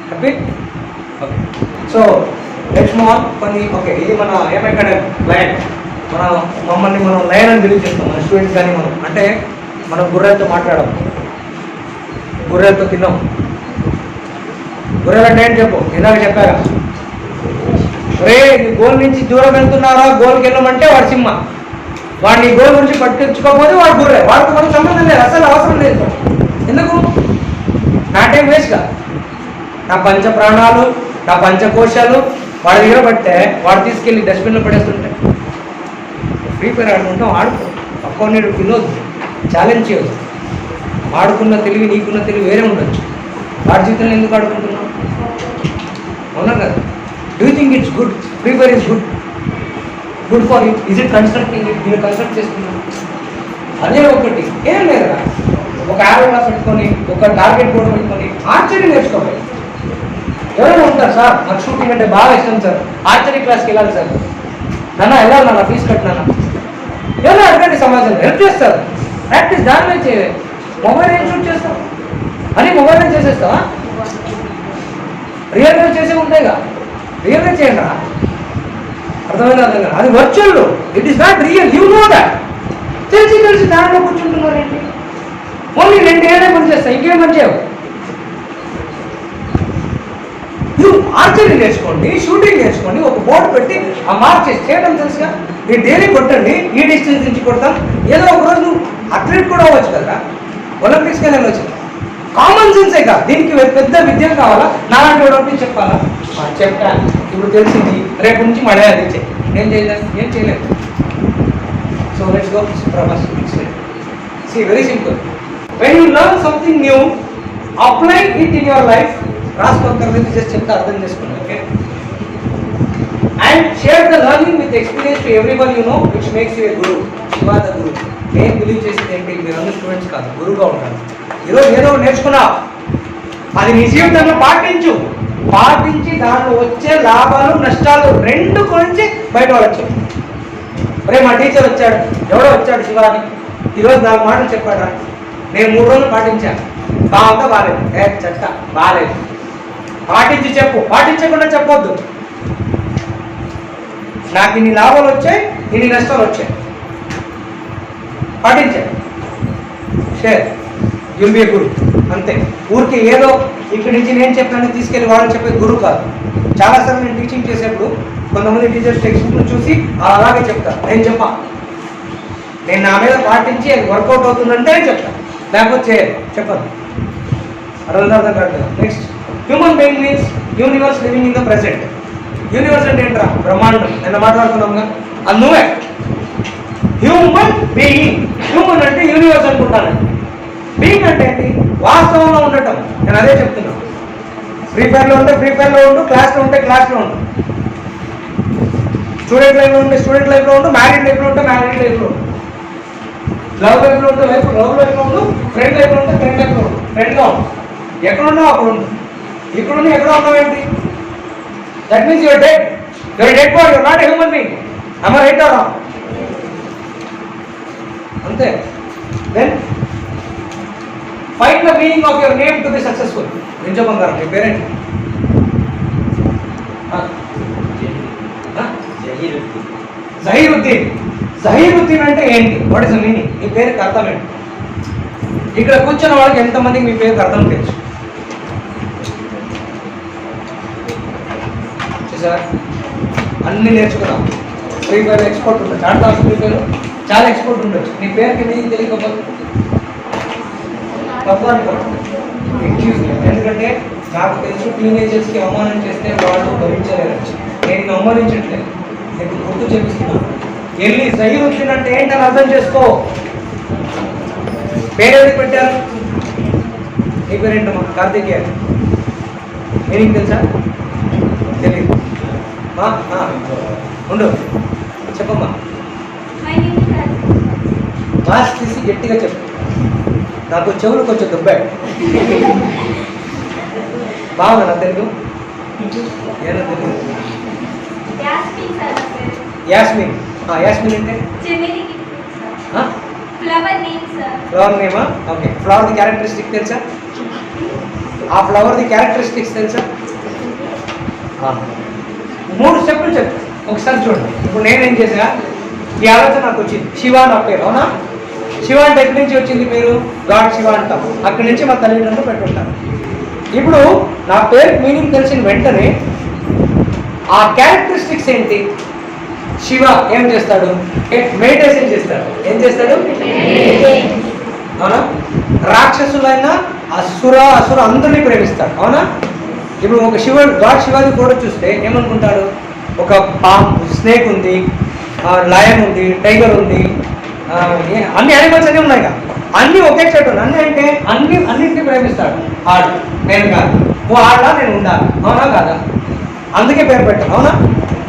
Happy? Okay, so let's move on. కొన్ని ఓకే, ఇది మన ఏమైనా లయన్, మమ్మల్ని మనం లయన్ అని తెలియజేస్తాం. మన స్టూడెంట్స్ కానీ మనం అంటే మనం గుర్రెలతో మాట్లాడాం, గుర్రెలతో తిన్నాం. గొర్రెలు అంటే ఏంటి చెప్పు? ఇందాక చెప్పారా? రే నీ గోల్ నుంచి దూరం వెళ్తున్నారా, గోల్కి వెళ్ళమంటే వాడు సింహ. వాడు నీ గోల్ నుంచి పట్టుకొచ్చుకోకపోతే వాడు గుర్రె. వాడికి మనకు సంబంధం లేదు, అసలు అవసరం లేదు. ఎందుకు? నా టైం వేస్ట్గా, నా పంచ ప్రాణాలు, నా పంచకోశాలు వాడి దగ్గర పడితే వాడు తీసుకెళ్ళి డస్ట్బిన్లో పడేస్తుంటే ఫ్రీ ఫైర్ ఆడుకుంటాం. ఆడుకో, పక్కోడు వినొద్దు, ఛాలెంజ్ చేయొద్దు. ఆడుకున్న తెలివి నీకున్న తెలివి వేరే ఉండొచ్చు. వాడి జీవితంలో ఎందుకు ఆడుకుంటున్నావు? అవునా కదా? Do you think it's good? Free fire is good for you? Is it constructing? నేను కన్స్ట్రక్ట్ చేసుకున్నాను. అదే ఒకటి ఏం లేదురా, ఒక యారోలా పెట్టుకొని ఒక టార్గెట్ బోర్డు పెట్టుకొని ఆర్చరీ నేర్చుకోవాలి. ఎవరైనా ఉంటారు సార్ నాకు షూటింగ్ అంటే బాగా ఇష్టం సార్, ఆర్చరీ క్లాస్కి వెళ్ళాలి సార్, నాన్న వెళ్ళాలి నాన్న ఫీజు కట్టినా, ఎవరైనా అడగండి, సమాజంలో హెల్ప్ చేస్తారు. ప్రాక్టీస్ దాని మీద చేయాలి. మొబైల్ ఏం షూట్ చేస్తావు అని మొబైల్ ఏం చేసేస్తావా? రియల్గా చేసే ఉంటాయిగా, రియల్గా చేయండి. అర్థమైనా అర్థం కాదు, అది virtual, it is not real. You know that. తెలిసి దాంట్లో కూర్చుంటున్నారు ఏంటి? ఓన్లీ 2 ఏళ్ళే పని చేస్తా, ఇంకేం పని చేయవు. ఆర్చరీ నేర్చుకోండి, షూటింగ్ నేర్చుకోండి, ఒక బోర్డు పెట్టి ఆ మార్క్ చేసి చేయడం తెలుసుగా. మీరు డైలీ కొట్టండి, ఈ డిస్టెన్స్ నుంచి కొడతాం. ఏదో ఒక రోజు నువ్వు అథ్లెట్ కూడా అవ్వచ్చు కదా, ఒలింపిక్స్కి వెళ్ళవచ్చు. కామన్ సెన్సే కాదు, దీనికి పెద్ద విద్య కావాలా? నాలాంటి వాడు చెప్పాలా? చెప్తాను, ఇప్పుడు తెలిసింది, రేపు నుంచి మళ్ళీ అది ఏం చేయలేదు. So let's go Prabhas. See, very simple. When you learn something new, apply it in your life. రాసుకోక్కర్లేదు, జస్ట్ చెప్తే అర్థం చేసుకున్నాను. Okay, and share the learning with experience to everyone you know, which makes you a guru. Shiva the guru. నేను believe చేసేది ఏంటి, మీరు అందరూ students కాదు, గురువుగా ఉంటాను. ఈరోజు ఏదో నేర్చుకున్నావు, అది నీ జీవితంలో పాటించి దాంట్లో వచ్చే లాభాలు నష్టాలు రెండు గురించి బయట వాళ్ళొచ్చు. రే మా టీచర్ వచ్చాడు, ఎవడో వచ్చాడు శివ అని, ఈరోజు 4 మాటలు చెప్పాడా, నేను 3 రోజులు పాటించాను, బాగుందా బాగాలేదు, చెత్త బాగాలేదు. పాటించి చెప్పు, పాటించకుండా చెప్పొద్దు. నాకు ఇన్ని లాభాలు వచ్చాయి, ఇన్ని నష్టాలు వచ్చాయి, పాటించాను, షేర్, యుల్ బి ఏ గురు. అంతే. ఊరికి ఏదో ఇక్కడి నుంచి నేను చెప్పాను తీసుకెళ్ళి వాళ్ళు చెప్పే గురువు కాదు. చాలాసార్లు నేను టీచింగ్ చేసేప్పుడు కొంతమంది టీచర్స్ టెక్స్ట్బుక్లు చూసి అలాగే చెప్తారు. నేను నేను నా మీద పాటించి అది వర్కౌట్ అవుతుందంటే చెప్తాను, లేకపోతే చెప్పను. అర్థం కాదు. Next, human being means universe living in the present. Universe అంటే ఏంట్రా? బ్రహ్మాండం. నిన్న మాట్లాడుకున్నాంగా, అది నువ్వే. హ్యూమన్ బీయింగ్, హ్యూమన్ అంటే యూనివర్స్ అనుకుంటాను. బీయింగ్ అంటే ఏంటి? వాస్తవంలో ఉండటం. నేను అదే చెప్తున్నాను. ఫ్రీ ఫైర్లో ఉంటే ఫ్రీ ఫైర్లో ఉండు, క్లాస్లో ఉంటే క్లాస్లో ఉండు, స్టూడెంట్ లైఫ్లో ఉంటే స్టూడెంట్ లైఫ్లో ఉండు, మ్యారీడ్ లైఫ్లో ఉంటే మ్యారీడ్ లైఫ్లో ఉండు, లవ్ లైఫ్లో ఉంటే లవ్ లైఫ్లో ఉండు, ఫ్రెండ్ లైఫ్లో ఉంటే ఫ్రెండ్ లైఫ్లో ఉండు, ఫ్రెండ్గా ఉండు. ఎక్కడున్నావు అక్కడ ఉండు. ఇక్కడున్నా ఎక్కడ ఉన్నావు ఏంటి? That means your dead. Your dead body, your not a human being. am I right or wrong? అంతే. Then find the meaning of your name to be successful. నిజ బంగారం, మీ పేరేంటి? జహీరుద్దీన్. జహీరుద్దీన్ అంటే ఏంటి? What is the meaning? మీ పేరుకి అర్థం ఏంటి? ఇక్కడ కూర్చున్న వాళ్ళకి ఎంతమందికి మీ పేరుకి అర్థం తెలుసు? చూసారా, అన్ని నేర్చుకున్నాం. ఫ్రీ ఫైర్ ఎక్స్పోర్ట్ ఉండొచ్చు, ఆడతా ఫ్రీ ఫైర్ చాలా ఎక్స్పోర్ట్ ఉండొచ్చు. నీ పేరుకి మీనింగ్ తెలియకపోతే తప్పు అనుకోండి. Excuse me. ఎందుకంటే నాకు తెలుసు టీనేజర్స్కి అవమానం చేస్తే వాళ్ళు భరించలేరు. నేను అవమానించట్లేదు, నీకు గుర్తు చేపిస్తున్నాను. వెళ్ళి జహీరుద్దీన్ అంటే ఏంటని అర్థం చేసుకో. పేరు పెట్టారు, నీ పేరేంటమ్మా? కార్తికేయ. మీనింగ్ తెలుసా? తెలియదు. ఉండు, చెప్పమ్మా. మాస్క్ తీసి గట్టిగా చెప్పు, నాకు చెవులు కొంచెం దుబ్బాయి. బాగుందా నా తెలుగు? ఏదో తెలుగు. యాస్మిన్. యాస్మిన్ అంటే ఫ్లవర్ నేమా? ఓకే. ఫ్లవర్ది క్యారెక్టరిస్టిక్ తెలుసా? ఆ ఫ్లవర్ది క్యారెక్టరిస్టిక్స్ తెలుసా? 3 స్టెప్పులు చెప్పు, ఒకసారి చూడండి. ఇప్పుడు నేనేం చేసా, ఈ ఆలోచన నాకు వచ్చింది. శివ నా పేరు, అవునా? శివ అంటే ఎక్కడి నుంచి వచ్చింది పేరు? గాడ్ శివ అంటాం. అక్కడి నుంచి మా తల్లిదండ్రులు పెట్టుకుంటాను. ఇప్పుడు నా పేరు మీనింగ్ తెలిసిన వెంటనే ఆ క్యారెక్టరిస్టిక్స్ ఏంటి? శివ ఏం చేస్తాడు? మెడిటేషన్ చేస్తాడు. ఏం చేస్తాడు? అవునా? రాక్షసులైన అసుర అందరినీ ప్రేమిస్తాడు, అవునా? ఇప్పుడు ఒక గాడ్ శివాది కూడా చూస్తే ఏమనుకుంటాడు? ఒక స్నేక్ ఉంది, లయన్ ఉంది, టైగర్ ఉంది, అన్ని యానిమల్స్ అన్నీ ఉన్నాయి, అన్నీ ఒకే చెట్టు. అన్నీ అంటే అన్నింటినీ ప్రేమిస్తాడు. ఆడు నేను కాదు, ఆడలా నేను ఉండాలి, అవునా కాదా? అందుకే పేరు పెట్టాను, అవునా?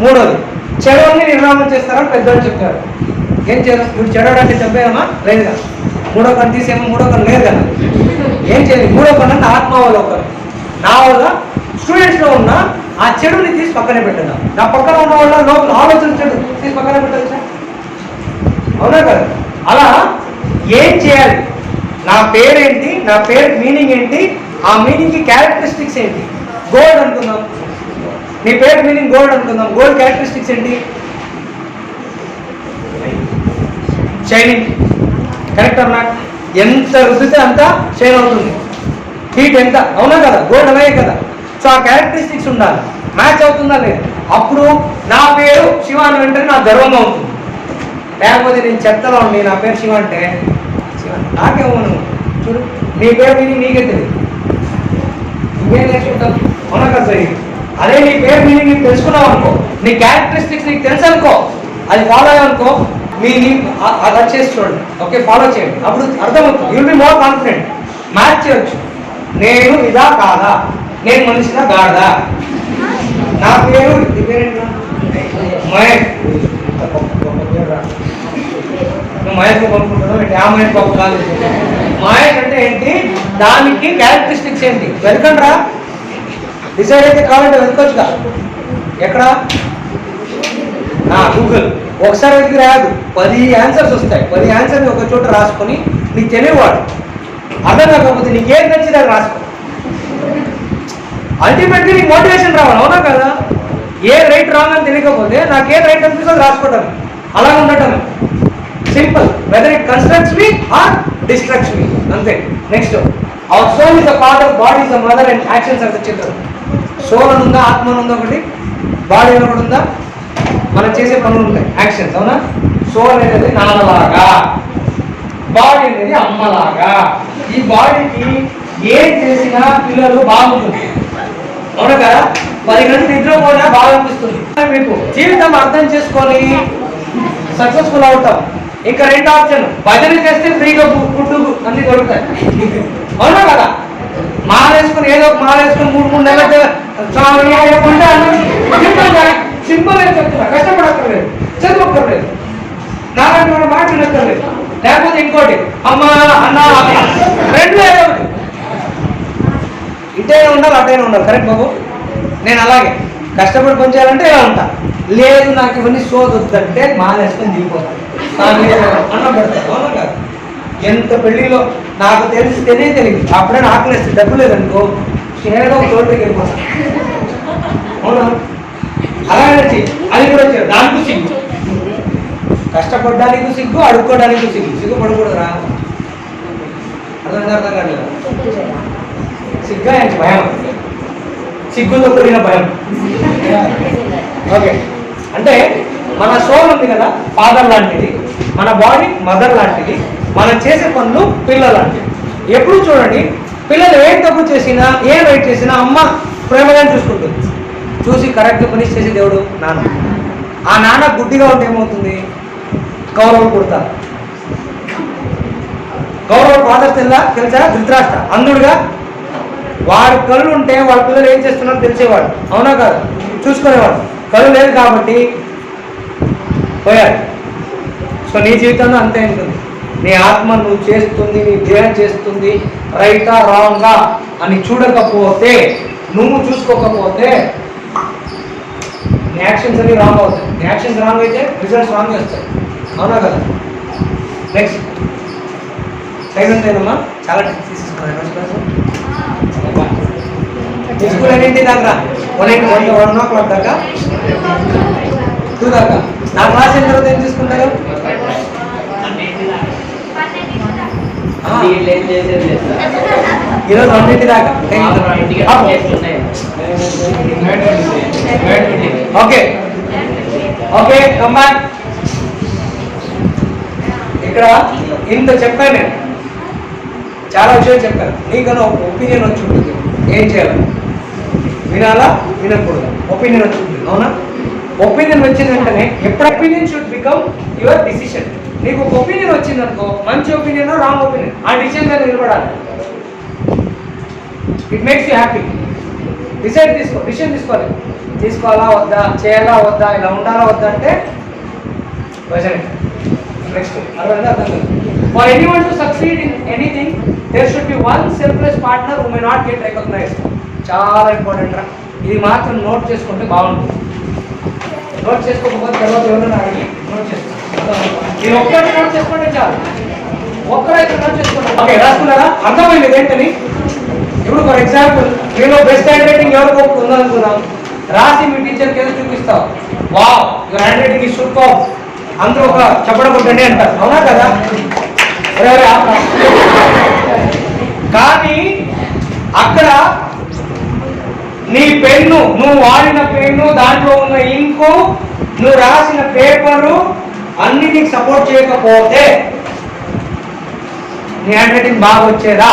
మూడోది, చెడుని నిర్మాణం చేస్తారని పెద్దవాళ్ళు చెప్పారు. ఏం చేయాలి? ఇప్పుడు చెడు అంటే చంపేయమా? లేదు కదా. మూడో కన్ను తీసేమో, మూడో కన్ను లేదు కదా. ఏం చేయాలి? మూడో కన్ను అంటే ఆత్మవలోకనం. నా వల్ల స్టూడెంట్స్లో ఉన్న ఆ చెడుని తీసి పక్కనే పెట్టాను. నా పక్కన ఉన్న వాళ్ళ లోపల ఆలోచన చెడు తీసి పక్కనే పెట్టచ్చు, అవునా కదా? అలా ఏం చేయాలి? నా పేరేంటి, నా పేరు మీనింగ్ ఏంటి, ఆ మీనింగ్కి క్యారెక్టరిస్టిక్స్ ఏంటి? గోల్డ్ అనుకుందాం, నీ పేరు మీనింగ్ గోల్డ్ అనుకుందాం. గోల్డ్ క్యారెక్టరిస్టిక్స్ ఏంటి? షైనింగ్, కరెక్ట్ అన్నా? ఎంత రుద్దితే అంత షైన్ అవుతుంది, హీట్ ఎంత, అవునా కదా? గోల్డ్ అలాగే కదా. సో ఆ క్యారెక్టరిస్టిక్స్ ఉండాలి, మ్యాచ్ అవుతుందా లేదు. అప్పుడు నా పేరు శివ అని వెంటనే నాకు గర్వంగా ఉంటుంది. లేకపోతే నేను చెత్తలో ఉండి నా పేరు శివ అంటే శివ నాకేమో చూడు, నీ పేరు మీనింగ్ నీకే తెలియదు, నువ్వేం నేర్చుకుంటావు, అవునా కదా? సరే, అదే నీ పేరు మీనింగ్ నీకు తెలుసుకున్నావు అనుకో, నీ క్యారెక్టరిస్టిక్స్ నీకు తెలుసు అనుకో, అది ఫాలో అయ్యానుకో, అది చేసి చూడండి, ఓకే? ఫాలో చేయండి, అప్పుడు అర్థమవుతుంది. You will be more confident. Match చేయొచ్చు, నేను ఇదా కాదా, నేను మనిషిదా గాడా. నా పేరు మహేష్, మహేష్ పంపుకుంటున్నావు ఏంటి? ఆ మహేష్ బాబు కాదు. మహేష్ అంటే ఏంటి, దానికి క్యారెక్టరిస్టిక్స్ ఏంటి? వెతకండి రా, డిసైడ్ అయితే కావాలంటే వెతకొచ్చుగా. ఎక్కడ? గూగుల్. ఒకసారి వెతికి రాదు, 10 ఆన్సర్స్ వస్తాయి. 10 ఆన్సర్ని ఒక చోట రాసుకొని నీకు తెలియవాడు అర్థం కాకపోతే నీకేం నచ్చింది అది రాసుకో. అల్టిమేట్గా నీకు మోటివేషన్ రావాలి, అవునా కదా? ఏ రైట్ రాంగ్ అని తెలియకపోతే నాకేం రైట్ అనిపిస్తుంది రాసుకోవటం, అలా ఉండటం. Simple, whether it constructs me or destructs me, అంతే. Next, our soul is the father, body is the mother and actions are the children. Soul అని ఉందా, ఆత్మ అని ఉందా ఒకటి, బాడీ అని ఒకటి ఉందా? మనం చేసే పనులు ఉంటాయి, యాక్షన్స్, అవునా? సోల్ అనేది నాన్నలాగా, బాడీ అనేది అమ్మలాగా. ఈ బాడీకి ఏం చేసినా పిల్లలు బాగుంటుంది, అవునా కదా? 10 గంటలు నిద్ర పోయినా బాగా అనిపిస్తుంది. మీకు జీవితం అర్థం చేసుకొని సక్సెస్ఫుల్ అవుతాం. ఇంకా 2 ఆప్షన్, భజన చేస్తే ఫ్రీగా ఫుడ్ అన్ని దొరుకుతాయి, అవునా కదా? మాలేసుకుని ఏదో ఒక మాలేసుకుని 3 నెలలు సింపుల్ అని చెప్తున్నా, కష్టపడక్కర్లేదు, చదువుక్కర్లేదు, నారాయణ వాడు మాట వినక్కర్లేదు. లేకపోతే ఇంకోటి, అమ్మ అన్న 2 ఏదో ఒకటి, ఇటైనా ఉండాలి అటైనా ఉండాలి. కరెక్ట్ బాబు? నేను అలాగే కష్టపడి పనిచేయాలంటే ఇలా ఉంటా. లేదు నాకు ఇవన్నీ సోదొద్దంటే మానేసుకొని దిగిపోతాను, అన్న పెడతాను, అవునా కదా? ఎంత పెళ్లిలో నాకు తెలియదు, అప్పుడే ఆకలి వేస్తే డబ్బు లేదనుకో, ఏదో ఒక చోటుకి వెళ్ళిపోతాను, అవునా? అలాగే అది కూడా వచ్చారు, దానికి సిగ్గు, కష్టపడడానికి సిగ్గు, అడుక్కోవడానికి సిగ్గు. సిగ్గుపడకూడదురా, అర్థం కాదు. సిగ్గా ఆయనకి భయం, సిగ్గుతో కూడిన భయం. ఓకే, అంటే మన సోల్ ఉంది కదా, ఫాదర్ లాంటిది, మన బాడీ మదర్ లాంటిది, మనం చేసే పనులు పిల్లలు లాంటివి. ఎప్పుడు చూడండి, పిల్లలు ఏం తప్పు చేసినా, ఏం రైట్ చేసినా అమ్మ ప్రేమగా చూసుకుంటుంది. చూసి కరెక్ట్గా పనిష్ చేసే దేవుడు నాన్న. ఆ నాన్న గుడ్డిగా ఉంటే ఏమవుతుంది? కౌరవులు పుడతారు. కౌరవులు ఫాదర్ తెలుసా? ధృతరాష్ట్ర అంధుడుగా, వాడి కళ్ళు ఉంటే వాళ్ళ పిల్లలు ఏం చేస్తున్నారో తెలిసేవాడు, అవునా కాదు? చూసుకునేవాడు. కళ్ళు లేదు కాబట్టి పోయాడు. సో నీ జీవితంలో అంతే ఉంటుంది. నీ ఆత్మ నువ్వు చేస్తుంది, నీ దేహం చేస్తుంది, రైటా రాంగా అని చూడకపోతే, నువ్వు చూసుకోకపోతే నీ యాక్షన్స్ అన్ని రాంగ్ అవుతాయి. నీ యాక్షన్స్ రాంగ్ అయితే రిజల్ట్స్ రాంగ్ వస్తాయి, అవునా కదా? నెక్స్ట్ టైం ఎంతైందమ్మా? చాలా టైం తీసుకున్నాను. స్కూల్ ఎన్నింటి దాకా? 1 దాకా, 2 దాకా. నా క్లాస్ అయిన తర్వాత ఏం తీసుకుంటారు? ఈరోజు 2 దాకా. ఓకే ఓకే, కమ్మా. ఇక్కడ ఇంత చెప్పాను నేను, చాలా విషయాలు చెప్పాను. నీకన్నా ఒక ఒపీనియన్ వచ్చి ఉంటుంది, ఏం చేయాలి, వినాలా వినకూడదు, ఒపీనియన్ వచ్చి ఉంటుంది, అవునా? ఒపీనియన్ వచ్చిన వెంటనే ఎప్పుడు opinion should become your decision. నీకు ఒక ఒపీనియన్ వచ్చింది అనుకో, మంచి ఒపీనియన్ రాంగ్ ఒపీనియన్, ఆ డిసిజన్ మీద నిలబడాలి. It makes you happy. Decision తీసుకోవాలా వద్దా, చేయాలా వద్దా, ఇలా ఉండాలా వద్దా అంటే next for anyone to succeed in anything there should be one selfless partner who may not get recognised. చాలా ఇంపార్టెంట్ రా, ఇది మాత్రం నోట్ చేసుకుంటే బాగుంటుంది. నోట్ చేసుకోకపోతే తర్వాత ఎవరైనా అడిగి నోట్ చేసుకోండి. ఇది ఒక్కటి నోట్ చేసుకుంటే చాలు, ఒక్కరైతే నోట్ చేసుకోండి. ఓకే, రాసుకున్నారా? అర్థమైంది ఏంటని. ఇప్పుడు ఫర్ ఎగ్జాంపుల్ నేను బెస్ట్ హ్యాండ్ రైటింగ్ ఎవరికో ఉందనుకున్నాం, రాసి మీ టీచర్కి ఏదో చూపిస్తావు, wow your handwriting is super, అందరూ ఒక చెప్పడం కొట్టండి అంటారు, అవునా కదా? కానీ అక్కడ నీ పెన్ను, నువ్వు వాడిన పెన్ను, దాంట్లో ఉన్న ఇంకు, నువ్వు రాసిన పేపరు అన్ని నీకు సపోర్ట్ చేయకపోతే నీ హ్యాండ్ రైటింగ్ బాగా వచ్చేదా?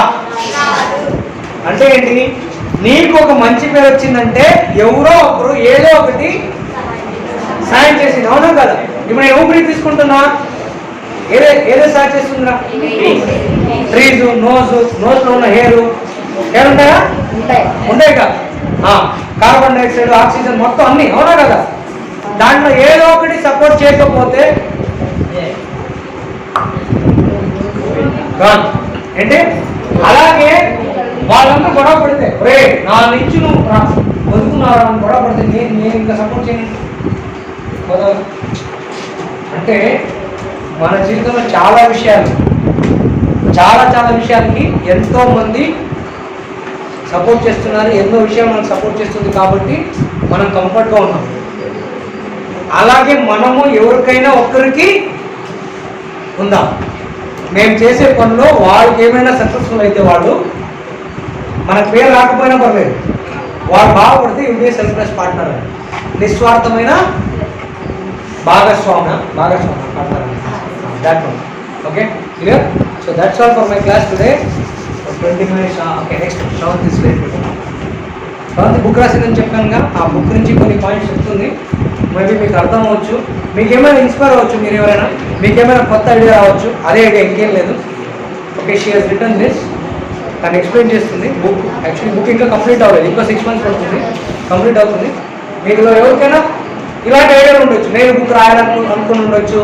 అంటే ఏంటి? నీకు ఒక మంచి పేరు వచ్చిందంటే ఎవరో ఒకరు ఏదో ఒకటి సాయం చేసింది, అవునా కదా? ఇప్పుడు నేను ఊపిరి తీసుకుంటున్నా, ఏదో సాయం చేస్తుందిరా? ట్రీజ్, నోజ్లో ఉన్న హెయిర్ ఉంటాయా? ఉంటాయి కదా. కార్బన్ డైఆక్సైడ్, ఆక్సిజన్ మొత్తం అన్ని, అవునా కదా? దాంట్లో ఏదో ఒకటి సపోర్ట్ చేయకపోతే అంటే అలాగే వాళ్ళంతా గొడవ పడితే, రే నా నుంచి నువ్వు వదుకున్నారా అని గొడవ పడితే నేను ఇంకా సపోర్ట్ చేయను. అంటే మన జీవితంలో చాలా విషయాలకి ఎంతో మంది సపోర్ట్ చేస్తున్నారు, ఎన్నో విషయాలు మనకు సపోర్ట్ చేస్తుంది కాబట్టి మనం కంఫర్ట్గా ఉన్నాం. అలాగే మనము ఎవరికైనా ఒక్కరికి ఉందాం. మేము చేసే పనిలో వాళ్ళకి ఏమైనా సక్సెస్ఫుల్ అయితే వాళ్ళు, మన పేరు రాకపోయినా పర్లేదు, వాళ్ళు బాగుపడితే ఇవి సెల్ఫ్లెస్ పార్ట్నర్, నిస్వార్థమైన భాగస్వామ్య partner. That one. Okay, clear? So that's all for my class today. 20 minutes. Okay, next Sravanthi తీసుకెళ్ళి శ్రవంతి బుక్ రాసిందని చెప్పానుగా, ఆ బుక్ నుంచి కొన్ని పాయింట్స్ చెప్తుంది. మేబీ మీకు అర్థం అవ్వచ్చు, మీకు ఏమైనా ఇన్స్పైర్ అవ్వచ్చు, మీరు ఎవరైనా మీకు ఏమైనా కొత్త ఐడియా రావచ్చు. అదే ఐడియా, ఇంకేం లేదు. Okay, she has return this, తను ఎక్స్ప్లెయిన్ చేస్తుంది. యాక్చువల్లీ బుక్ ఇంకా కంప్లీట్ అవ్వలేదు, ఇంకా 6 months పడుతుంది, కంప్లీట్ అవుతుంది. మీలో ఎవరికైనా ఇలాంటి ఐడియాలు ఉండొచ్చు, నేను బుక్ రాయాలనుకుని ఉండొచ్చు,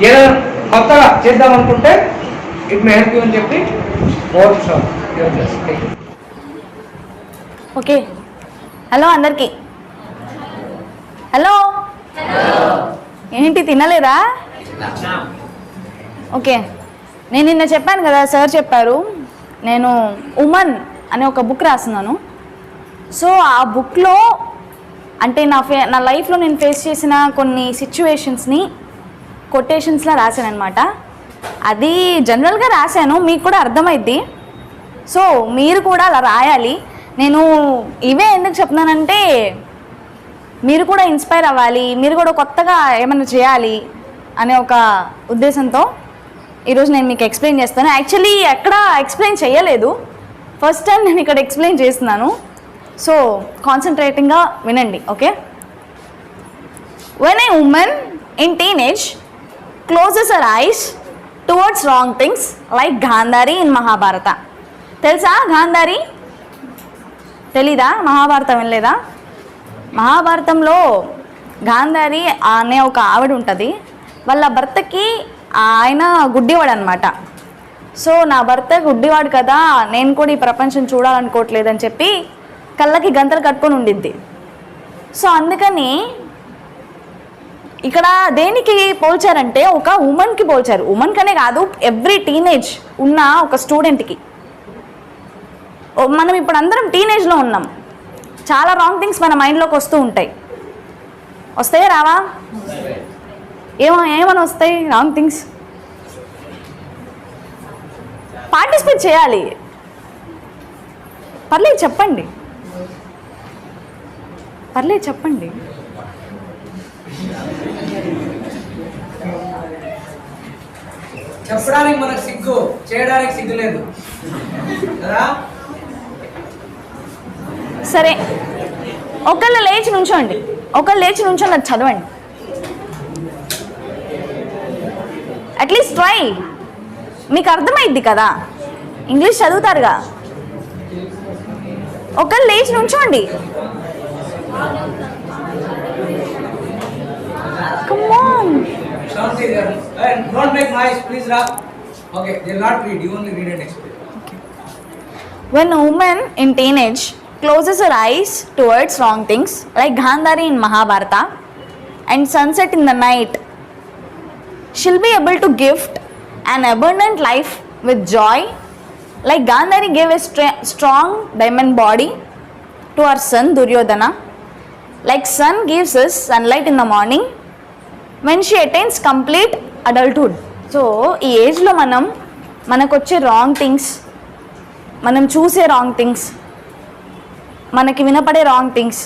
ఏదైనా కొత్తగా చేద్దాం అనుకుంటే ఇట్ మే హెల్ప్ యూ అని చెప్పి ఓకే. హలో అందరికి, హలో. ఏంటి తినలేదా? ఓకే, నేను నిన్న చెప్పాను కదా, సార్ చెప్పారు నేను ఉమన్ అనే ఒక బుక్ రాస్తున్నాను. సో ఆ బుక్లో అంటే నా లైఫ్లో నేను ఫేస్ చేసిన కొన్ని సిచ్యువేషన్స్ని కొటేషన్స్లా రాశాను అనమాట. అది జనరల్గా రాశాను, మీకు కూడా అర్థమైద్ది. సో మీరు కూడా అలా రాయాలి. నేను ఇవే ఎందుకు చెప్తున్నానంటే మీరు కూడా ఇన్స్పైర్ అవ్వాలి, మీరు కూడా కొత్తగా ఏమైనా చేయాలి అనే ఒక ఉద్దేశంతో ఈరోజు నేను మీకు ఎక్స్ప్లెయిన్ చేస్తాను. యాక్చువల్లీ ఎక్కడ ఎక్స్ప్లెయిన్ చేయలేదు, ఫస్ట్ టైం నేను ఇక్కడ ఎక్స్ప్లెయిన్ చేస్తున్నాను. సో కాన్సన్ట్రేటింగ్గా వినండి. Okay. When a women in teenage closes her ice towards wrong things like Gandhari in Mahabharata. తెలుసా గాంధారి? తెలీదా? మహాభారతం వినలేదా? మహాభారతంలో గాంధారి అనే ఒక ఆవిడ ఉంటుంది. వాళ్ళ భర్తకి ఆయన గుడ్డివాడు అనమాట. సో నా భర్త గుడ్డివాడు కదా, నేను కూడా ఈ ప్రపంచం చూడాలనుకోవట్లేదని చెప్పి కళ్ళకి గంతలు కట్టుకొని ఉండిద్ది. సో అందుకని ఇక్కడ దేనికి పోల్చారంటే ఒక ఉమెన్కి పోల్చారు. ఉమెన్ కనే కాదు, ఎవ్రీ టీనేజ్ ఉన్న ఒక స్టూడెంట్కి. మనం ఇప్పుడు అందరం టీనేజ్లో ఉన్నాం, చాలా రాంగ్ థింగ్స్ మన మైండ్లోకి వస్తూ ఉంటాయి. వస్తాయా రావా? ఏమని వస్తాయి రాంగ్ థింగ్స్? పార్టిసిపేట్ చేయాలి. పర్లేదు చెప్పండి. చెప్పడానికి మనకు సిగ్గు, చేయడానికి సిగ్గు లేదు కదా. సరే, ఒకళ్ళు లేచి నుంచోండి, అది చదవండి. At least try. మీకు అర్థమైద్ది కదా, ఇంగ్లీష్ చదువుతారుగా. ఒకళ్ళు లేచి నుంచోండి. Come on. Shanti there. And don't make noise, please, Rap. Okay, they'll not read. You only read and explain. When a woman in teenage closes her eyes towards wrong things, like Gandhari in Mahabharata, and sunset in the night, she'll be able to gift an abundant life with joy, like Gandhari gave a strong diamond body to her son Duryodhana, like sun gives us sunlight in the morning when she attains complete adulthood. So ఈ ఏజ్లో మనకు వచ్చే wrong things, మనం చూసే wrong things, మనకి వినపడే wrong things,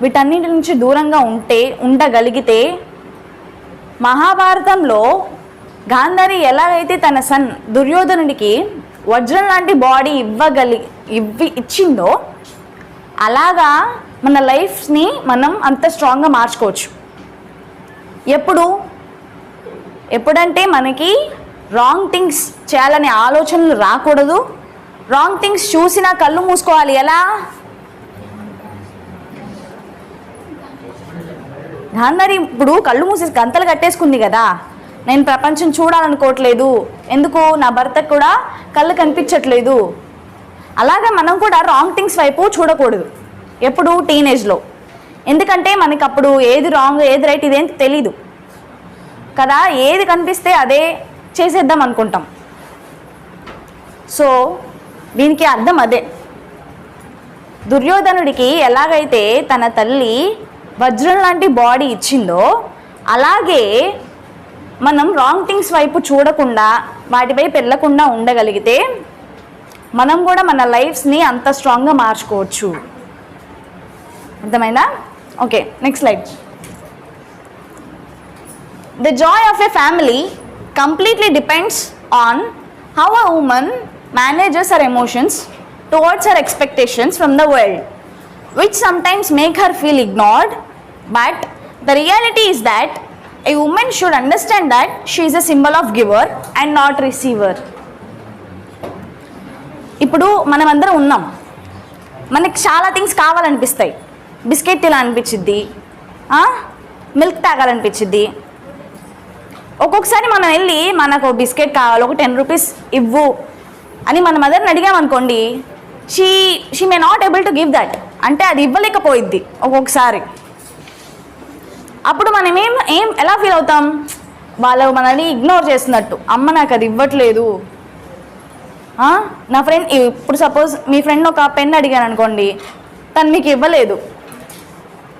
వీటన్నిటి నుంచి దూరంగా ఉండగలిగితే, మహాభారతంలో గాంధారి ఎలాగైతే తన సన్ దుర్యోధనుడికి వజ్రం లాంటి బాడీ ఇచ్చిందో, అలాగా మన లైఫ్ని మనం అంత స్ట్రాంగ్గా మార్చుకోవచ్చు. ఎప్పుడంటే మనకి రాంగ్ థింగ్స్ చేయాలనే ఆలోచనలు రాకూడదు. రాంగ్ థింగ్స్ చూసినా కళ్ళు మూసుకోవాలి. ఎలా? గాంధారి ఇప్పుడు కళ్ళు మూసి గంతలు కట్టేసుకుంది కదా, నేను ప్రపంచం చూడాలనుకోవట్లేదు, ఎందుకు నా భర్తకు కూడా కళ్ళు కనిపించట్లేదు. అలాగా మనం కూడా రాంగ్ థింగ్స్ వైపు చూడకూడదు ఎప్పుడు టీనేజ్లో. ఎందుకంటే మనకి అప్పుడు ఏది రాంగ్ ఏది రైట్ ఇదేంటి తెలీదు కదా, ఏది కనిపిస్తే అదే చేసేద్దాం అనుకుంటాం. సో దీనికి అర్థం అదే. దుర్యోధనుడికి ఎలాగైతే తన తల్లి వజ్రం లాంటి బాడీ ఇచ్చిందో, అలాగే మనం రాంగ్ థింగ్స్ వైపు చూడకుండా వాటిపైపు వెళ్ళకుండా ఉండగలిగితే మనం కూడా మన లైఫ్స్ని అంత స్ట్రాంగ్గా మార్చుకోవచ్చు. అర్థమైందా? Okay, next slide. The joy of a family completely depends on how a woman manages her emotions towards her expectations from the world, which sometimes make her feel ignored. But the reality is that a woman should understand that she is a symbol of giver and not receiver. ఇప్పుడు మనమందరం ఉన్నాం, మనకి చాలా things కావాలనిపిస్తాయి. Biscuit తినాలనిపించిద్ది, milk తాగాలనిపించిద్ది. ఒక్కొక్కసారి మనం వెళ్ళి మనకు బిస్కెట్ కావాలి, ఒక 10 రూపీస్ ఇవ్వు అని మన మదర్ని అడిగామనుకోండి, she may not able to give that, అంటే అది ఇవ్వలేకపోయిద్ది ఒక్కొక్కసారి. అప్పుడు మనం ఎలా ఫీల్ అవుతాం? వాళ్ళు మనల్ని ఇగ్నోర్ చేస్తున్నట్టు, అమ్మ నాకు అది ఇవ్వట్లేదు. నా ఫ్రెండ్ ఇప్పుడు సపోజ్ మీ ఫ్రెండ్ ఒక పెన్ అడిగాను అనుకోండి, తను మీకు ఇవ్వలేదు,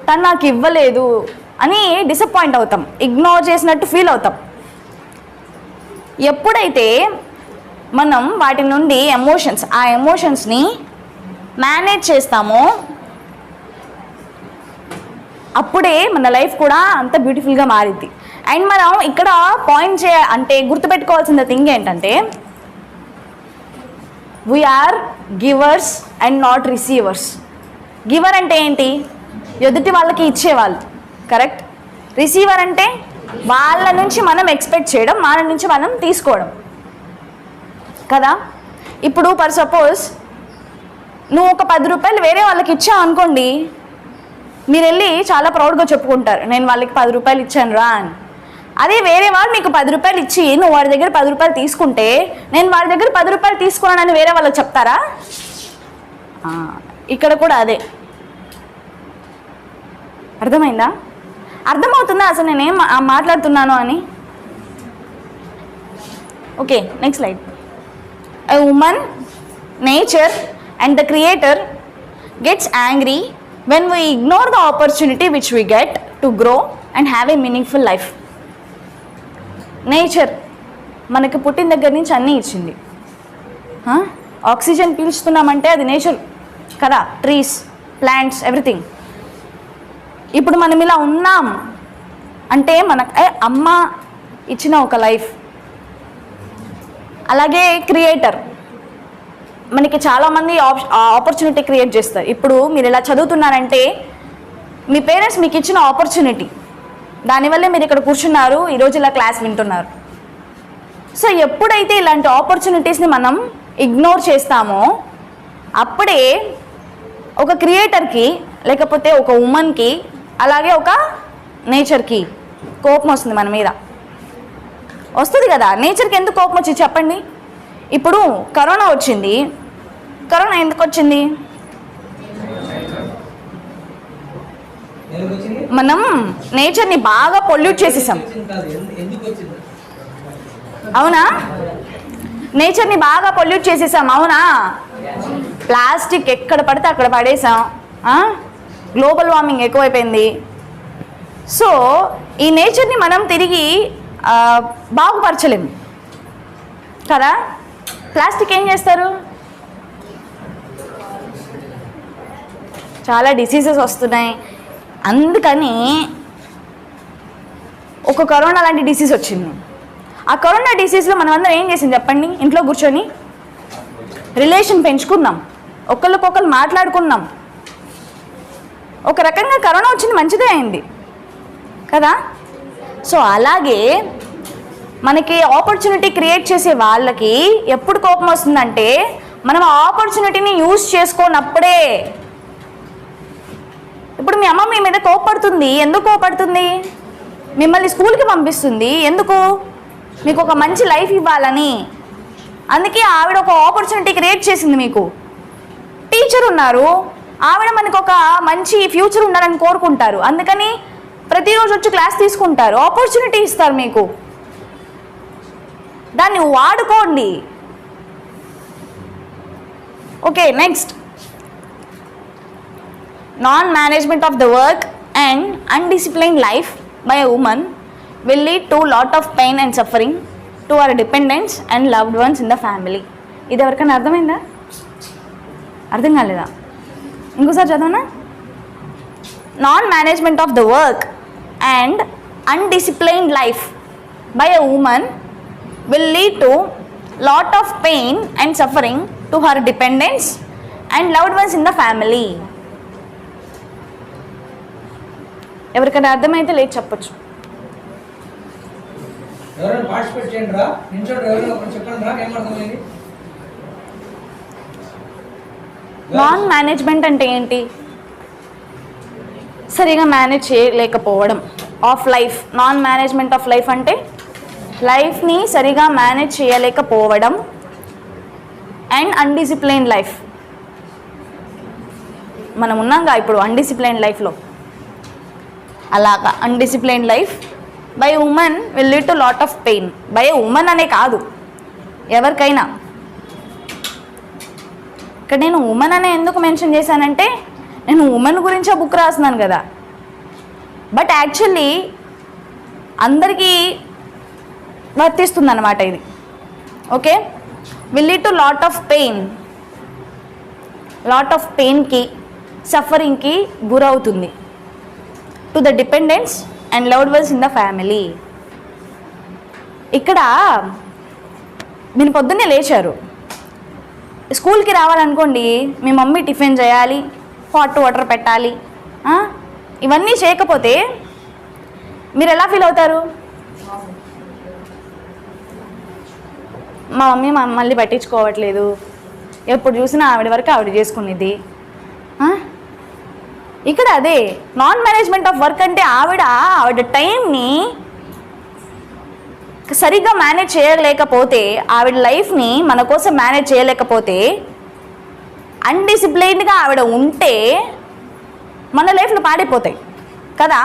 తను నాకు ఇవ్వలేదు అని డిసప్పాయింట్ అవుతాం, ఇగ్నోర్ చేసినట్టు ఫీల్ అవుతాం. ఎప్పుడైతే మనం వాటి నుండి ఆ ఎమోషన్స్ని మేనేజ్ చేస్తామో అప్పుడే మన లైఫ్ కూడా అంత బ్యూటిఫుల్గా మారిద్ది. అండ్ మనం ఇక్కడ పాయింట్ అంటే గుర్తుపెట్టుకోవాల్సిన థింగ్ ఏంటంటే, we're givers and not receivers. Giver అంటే ఏంటి? ఎదుటి వాళ్ళకి ఇచ్చేవాళ్ళు, కరెక్ట్. రిసీవర్ అంటే వాళ్ళ నుంచి మనం ఎక్స్పెక్ట్ చేయడం, వాళ్ళ నుంచి మనం తీసుకోవడం కదా. ఇప్పుడు ఫర్ సపోజ్ నువ్వు ఒక 10 రూపాయలు వేరే వాళ్ళకి ఇచ్చావు అనుకోండి, మీరు వెళ్ళి చాలా ప్రౌడ్గా చెప్పుకుంటారు, నేను వాళ్ళకి 10 రూపాయలు ఇచ్చాను రా అని. అదే వేరే వాళ్ళు మీకు 10 రూపాయలు ఇచ్చి నువ్వు వాడి దగ్గర 10 రూపాయలు తీసుకుంటే, నేను వాడి దగ్గర 10 రూపాయలు తీసుకున్నానని వేరే వాళ్ళకి చెప్తారా? ఇక్కడ కూడా అదే. అర్థమైందా? అర్థమవుతుందా అసలు నేనేం మాట్లాడుతున్నాను అని? Okay, next slide. A woman, nature and the creator gets angry when we ignore the opportunity which we get to grow and have a meaningful life. Nature మనకి పుట్టిన దగ్గర నుంచి అన్నీ ఇచ్చింది. ఆక్సిజన్ పీల్చుతున్నామంటే అది నేచర్ కదా, ట్రీస్, ప్లాంట్స్, ఎవ్రీథింగ్. ఇప్పుడు మనం ఇలా ఉన్నాం అంటే మనకు అమ్మ ఇచ్చిన ఒక లైఫ్. అలాగే క్రియేటర్ మనకి చాలామంది ఆపర్చునిటీ క్రియేట్ చేస్తారు. ఇప్పుడు మీరు ఇలా చదువుతున్నారంటే మీ పేరెంట్స్ మీకు ఇచ్చిన ఆపర్చునిటీ, దానివల్లే మీరు ఇక్కడ కూర్చున్నారు, ఈరోజు ఇలా క్లాస్ వింటున్నారు. సో ఎప్పుడైతే ఇలాంటి ఆపర్చునిటీస్ని మనం ఇగ్నోర్ చేస్తామో అప్పుడే ఒక క్రియేటర్కి లేకపోతే ఒక ఉమెన్కి అలాగే ఒక నేచర్కి కోపం వస్తుంది మన మీద. వస్తుంది కదా, నేచర్కి ఎందుకు కోపం వచ్చింది చెప్పండి. ఇప్పుడు కరోనా వచ్చింది. కరోనా ఎందుకు వచ్చింది? మనం నేచర్ని బాగా పొల్యూట్ చేసేసాం, అవునా? నేచర్ని బాగా పొల్యూట్ చేసేసాం, అవునా? ప్లాస్టిక్ ఎక్కడ పడితే అక్కడ పడేసాం, గ్లోబల్ వార్మింగ్ ఎక్కువైపోయింది. సో ఈ నేచర్ని మనం తిరిగి బాగుపరచలేము కదా. ప్లాస్టిక్ ఏం చేస్తారు? చాలా డిసీజెస్ వస్తున్నాయి. అందుకని ఒక కరోనా లాంటి డిసీజ్ వచ్చింది. ఆ కరోనా డిసీజ్లో మనం అందరం ఏం చేసింది చెప్పండి? ఇంట్లో కూర్చొని రిలేషన్ పెంచుకున్నాం, ఒకళ్ళకొకరు మాట్లాడుకున్నాం. ఒక రకంగా కరోనా వచ్చింది మంచిదే అయింది కదా. సో అలాగే మనకి ఆపర్చునిటీ క్రియేట్ చేసే వాళ్ళకి ఎప్పుడు కోపం వస్తుందంటే మనం ఆ ఆపర్చునిటీని యూజ్ చేసుకోనప్పుడే. ఇప్పుడు మీ అమ్మ మీ మీద కోపడుతుంది. ఎందుకు కోపడుతుంది? మిమ్మల్ని స్కూల్కి పంపిస్తుంది ఎందుకు? మీకు ఒక మంచి లైఫ్ ఇవ్వాలని. అందుకే ఆవిడ ఒక ఆపర్చునిటీ క్రియేట్ చేసింది మీకు. టీచర్ ఉన్నారు, ఆవిడ మనకు ఒక మంచి ఫ్యూచర్ ఉండాలని కోరుకుంటారు. అందుకని ప్రతిరోజు వచ్చి క్లాస్ తీసుకుంటారు, ఆపర్చునిటీ ఇస్తారు మీకు. దాన్ని వాడుకోండి. Okay, next. Non-management of the work and undisciplined life by a woman will lead to lot of pain and suffering to our dependents and loved ones in the family. ఇది ఎవరికైనా అర్థమైందా? అర్థం కాలేదా? ఇంకోసారి చదవనా? Non-management of the work and undisciplined life by a woman will lead to lot of pain and suffering to her dependents and loved ones in the family. ఎవరికైనా అర్థమైతే లేదు చెప్పచ్చు. నాన్ మేనేజ్మెంట్ అంటే ఏంటి? సరిగా మేనేజ్ చేయలేకపోవడం of life. Non management of life అంటే లైఫ్ని సరిగా మేనేజ్ చేయలేకపోవడం. And undisciplined life. మనం ఉన్నాంగా ఇప్పుడు అన్డిసిప్లైన్డ్ లైఫ్లో. అలాగా undisciplined life by women will lead to lot of pain. By women అనే కాదు, ఎవరికైనా. ఇక్కడ నేను ఉమెన్ అనే ఎందుకు మెన్షన్ చేశానంటే నేను ఉమెన్ గురించే బుక్ రాస్తున్నాను కదా. బట్ యాక్చువల్లీ అందరికీ వర్తిస్తుంది అన్నమాట ఇది. Okay, will lead to lot of pain. Lot of పెయిన్కి, సఫరింగ్కి గురవుతుంది. To the dependents and loved ones in the family. ఇక్కడ మీరు పొద్దున్నే లేచారు, స్కూల్కి రావాలనుకోండి, మీ మమ్మీ టిఫిన్ చేయాలి, హాట్ వాటర్ పెట్టాలి. ఇవన్నీ చేయకపోతే మీరు ఎలా ఫీల్ అవుతారు? మా మమ్మీ మమ్మల్ని పట్టించుకోవట్లేదు, ఎప్పుడు చూసినా ఆవిడ వరకు ఆవిడ చేసుకునేది. ఇక్కడ అదే నాన్ మేనేజ్మెంట్ ఆఫ్ వర్క్ అంటే ఆవిడ టైంని సరిగ్గా మేనేజ్ చేయలేకపోతే, ఆవిడ లైఫ్ని మన కోసం మేనేజ్ చేయలేకపోతే, అన్డిసిప్లైన్డ్గా ఆవిడ ఉంటే మన లైఫ్లు పాడైపోతాయి కదా.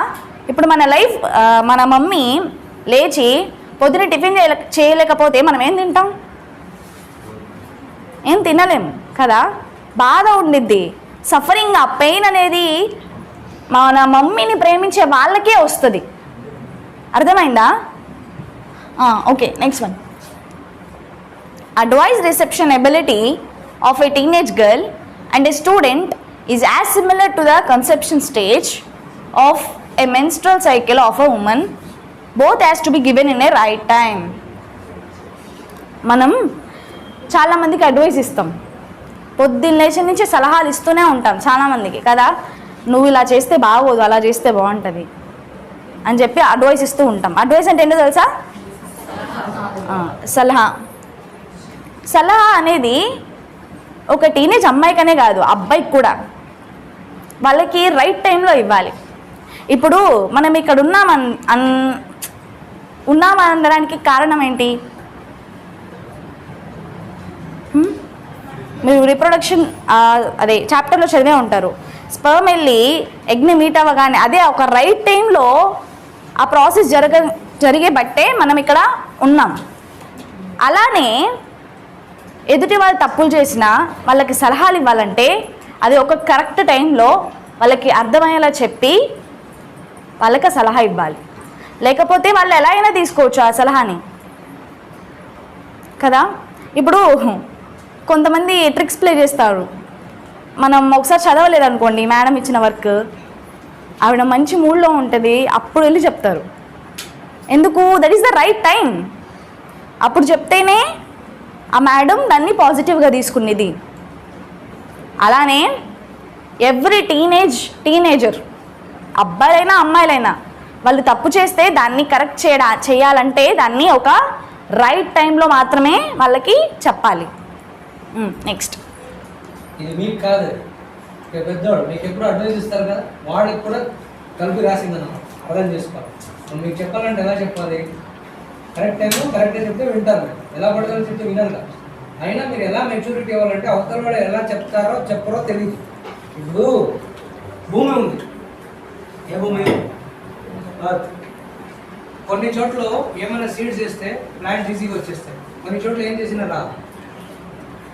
ఇప్పుడు మన మమ్మీ లేచి పొద్దున టిఫిన్ చేయలేకపోతే మనం ఏం తింటాం? ఏం తినలేం కదా. బాధ ఉండిద్ది, సఫరింగ్. ఆ పెయిన్ అనేది మన మమ్మీని ప్రేమించే వాళ్ళకే వస్తుంది. అర్థమైందా? Okay, next one. Advice reception ability of a teenage girl and a student is as similar to the conception stage of a menstrual cycle of a woman. Both has to be given in a right time. మనం చాలామందికి advice ఇస్తాం, పొద్దున్న లేచి నుంచి సలహాలు ఇస్తూనే ఉంటాం చాలామందికి కదా. నువ్వు ఇలా చేస్తే బాగోదు, అలా చేస్తే బాగుంటుంది అని చెప్పి అడ్వైస్ ఇస్తూ ఉంటాం. అడ్వైస్ అంటే ఏంటో తెలుసా? సలహా అనేది ఒక టీనేజ్ అమ్మాయికనే కాదు, అబ్బాయికి కూడా వాళ్ళకి రైట్ టైంలో ఇవ్వాలి. ఇప్పుడు మనం ఇక్కడ ఉన్నామనడానికి కారణం ఏంటి? మీరు రీప్రొడక్షన్ అదే చాప్టర్లో చదివే ఉంటారు. స్పర్మ్ వెళ్ళి ఎగ్ని మీట్ అవ్వగానే అదే ఒక రైట్ టైంలో ఆ ప్రాసెస్ జరిగే బట్టే మనం ఇక్కడ ఉన్నాం. అలానే ఎదుటి వాళ్ళు తప్పులు చేసినా వాళ్ళకి సలహాలు ఇవ్వాలంటే అది ఒక కరెక్ట్ టైంలో వాళ్ళకి అర్థమయ్యేలా చెప్పి వాళ్ళకి సలహా ఇవ్వాలి. లేకపోతే వాళ్ళు ఎలా అయినా తీసుకోవచ్చు ఆ సలహాని కదా. ఇప్పుడు కొంతమంది ట్రిక్స్ ప్లే చేస్తారు. మనం ఒకసారి చదవలేదనుకోండి మేడం ఇచ్చిన వర్క్, ఆవిడ మంచి మూడ్లో ఉంటుంది, అప్పుడు వెళ్ళి చెప్తారు. ఎందుకు? That is the right time. అప్పుడు చెప్తేనే ఆ మేడం దాన్ని పాజిటివ్గా తీసుకునేది. అలానే ఎవ్రీ టీనేజర్ అబ్బాయిలైనా అమ్మాయిలైనా వాళ్ళు తప్పు చేస్తే దాన్ని కరెక్ట్ చేయాలంటే దాన్ని ఒక రైట్ టైంలో మాత్రమే వాళ్ళకి చెప్పాలి. నెక్స్ట్, ఇది మీకు కాదు, పెద్దవాడు మీకు ఎప్పుడు అడ్వైజ్ ఇస్తారు కదా, వాడికి కూడా కలిపి రాసిందన్నమాట. అర్థం చేసుకోవాలి. మీకు చెప్పాలంటే ఎలా చెప్పాలి? కరెక్ట్ టైంలో కరెక్ట్గా చెప్తే వింటారు. ఎలా పడతారో చెప్తే వినరు కదా. అయినా మీరు ఎలా మెచ్యూరిటీ ఇవ్వాలంటే అవతల వాడు ఎలా చెప్పరో తెలియదు. ఇప్పుడు భూమి ఉంది, ఏ భూమి? అర్త్. కొన్ని చోట్ల ఏమైనా సీడ్స్ వేస్తే ప్లాంట్స్ ఈజీగా వచ్చేస్తాయి, కొన్ని చోట్ల ఏం చేసినా రాదు.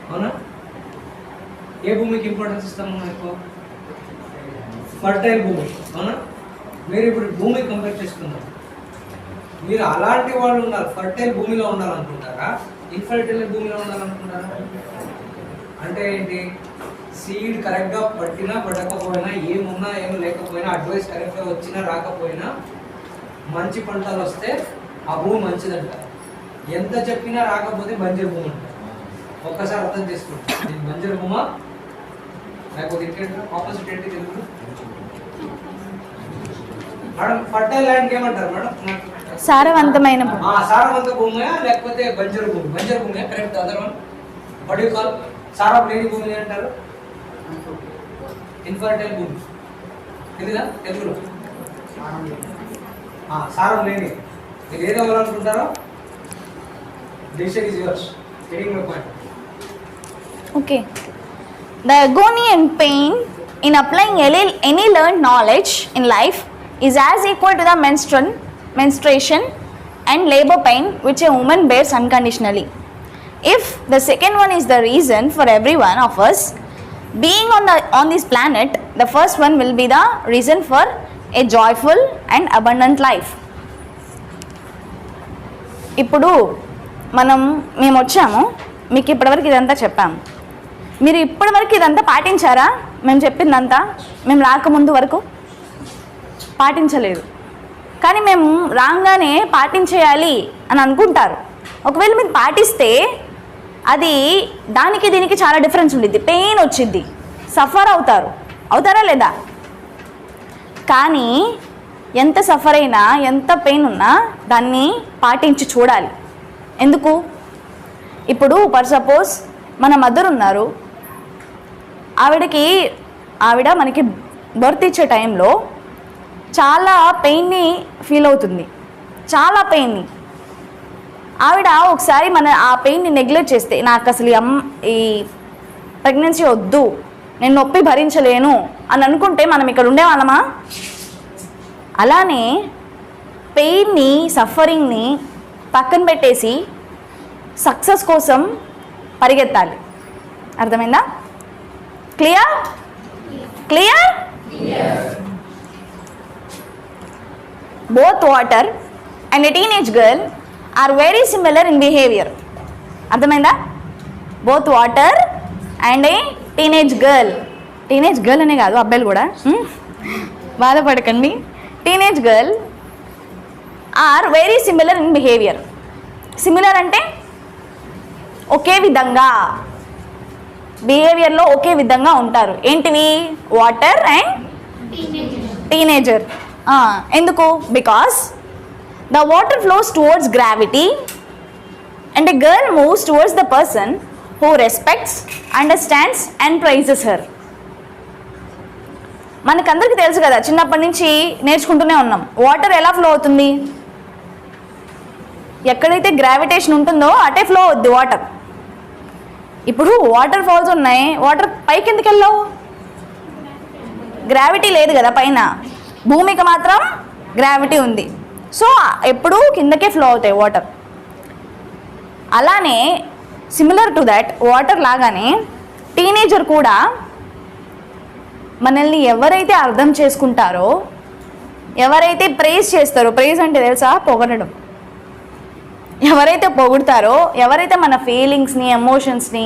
అవునా? ఏ భూమికి ఇంపార్టెన్స్ ఇస్తాము మనం ఎక్కువ? ఫర్టైల్ భూమి. అవునా? మీరు ఇప్పుడు భూమి కంపేర్ చేసుకుందాం. మీరు అలాంటి వాళ్ళు ఉన్నారు, ఫర్టైల్ భూమిలో ఉండాలనుకుంటారా, ఇన్ఫర్టైల్ భూమిలో ఉండాలనుకుంటారా? అంటే ఏంటి? సీడ్ కరెక్ట్గా పట్టినా పడకపోయినా, ఏమున్నా ఏమి లేకపోయినా, అడ్వైస్ కరెక్ట్గా వచ్చినా రాకపోయినా, మంచి పంటలు వస్తే ఆ భూమి మంచిదంట. ఎంత చెప్పినా రాకపోతే బంజరు భూమి అంటారు. ఒక్కసారి అర్థం చేసుకోండి, ఇది బంజరు భూమా లేకపోతే ఇంకేంటి ఆపోజిట్ ఏంటి తెలుగు? మేడం ఫర్టైల్ ల్యాండ్ ఏమంటారు మేడం? సారవంతమైన సారవంత భూమియా లేకపోతే బంజరు భూమి? బంజరు భూమియా correct. Other one what you call? సారం లేని భూమి అంటారు, ఇన్ఫర్టైల్ భూమి. తెలీదా తెలుగులో? సారం లేని. మీరు ఏది అవ్వాలనుకుంటారో decision is yours. getting my point. Okay. The agony and pain in applying any learned knowledge in life is as equal to the menstruation and labor pain which a woman bears unconditionally. If the second one is the reason for every one of us being on this planet, the first one will be the reason for a joyful and abundant life. ఇప్పుడు మేము వచ్చాము, మీకు ఇప్పటివరకు ఇదంతా చెప్పాము. మీరు ఇప్పటివరకు ఇదంతా పాటించారా? మేము చెప్పిందంతా మేము రాకముందు వరకు పాటించలేదు. కానీ మేము రాగానే పాటించేయాలి అని అనుకుంటారు. ఒకవేళ మీరు పాటిస్తే అది దానికి దీనికి చాలా డిఫరెన్స్ ఉండిద్ది. పెయిన్ వచ్చిద్ది, సఫర్ అవుతారా లేదా? కానీ ఎంత సఫర్ అయినా, ఎంత పెయిన్ ఉన్నా దాన్ని పాటించి చూడాలి. ఎందుకు? ఇప్పుడు ఫర్ సపోజ్ మన మదర్ ఉన్నారు, ఆవిడ మనకి బర్త్ ఇచ్చే టైంలో చాలా పెయిన్ని ఫీల్ అవుతుంది, చాలా పెయిన్ని. ఆవిడ ఒకసారి ఆ పెయిన్ని నెగ్లెక్ట్ చేస్తే, నాకు అసలు ఈ ప్రెగ్నెన్సీ వద్దు, నేను నొప్పి భరించలేను అని అనుకుంటే మనం ఇక్కడ ఉండేవాళ్ళమా? అలానే పెయిన్ని, సఫరింగ్ని పక్కన పెట్టేసి సక్సెస్ కోసం పరిగెత్తాలి. అర్థమైందా? Clear? Both water and a teenage girl are very similar in behavior. అర్థమైందా? Both water and a teenage girl అనే కాదు, అబ్బాయిలు కూడా బాధపడకండి. Teenage girl are very similar in behaviour. Similar అంటే ఒకే విధంగా, బిహేవియర్లో ఒకే విధంగా ఉంటారు. ఏంటివి? Water and teenager. ఎందుకు? Because the water flows towards gravity and a girl moves towards the person who respects, understands and praises her. మనకందరికీ తెలుసు కదా, చిన్నప్పటి నుంచి నేర్చుకుంటూనే ఉన్నాం, వాటర్ ఎలా ఫ్లో అవుతుంది? ఎక్కడైతే గ్రావిటేషన్ ఉంటుందో అటే ఫ్లో అవుద్ది వాటర్. ఇప్పుడు వాటర్ ఫాల్స్ ఉన్నాయి, వాటర్ పైకి ఎందుకు వెళ్ళావు? గ్రావిటీ లేదు కదా పైన, భూమికి మాత్రం గ్రావిటీ ఉంది. సో ఎప్పుడూ కిందకే ఫ్లో అవుతాయి వాటర్. అలానే సిమిలర్ టు దట్, వాటర్ లాగానే టీనేజర్ కూడా మనల్ని ఎవరైతే అర్థం చేసుకుంటారో, ఎవరైతే ప్రేజ్ చేస్తారో, ప్రేజ్ అంటే తెలుసా? పొగడడం. ఎవరైతే పొగుడతారో, ఎవరైతే మన ఫీలింగ్స్ని, ఎమోషన్స్ని,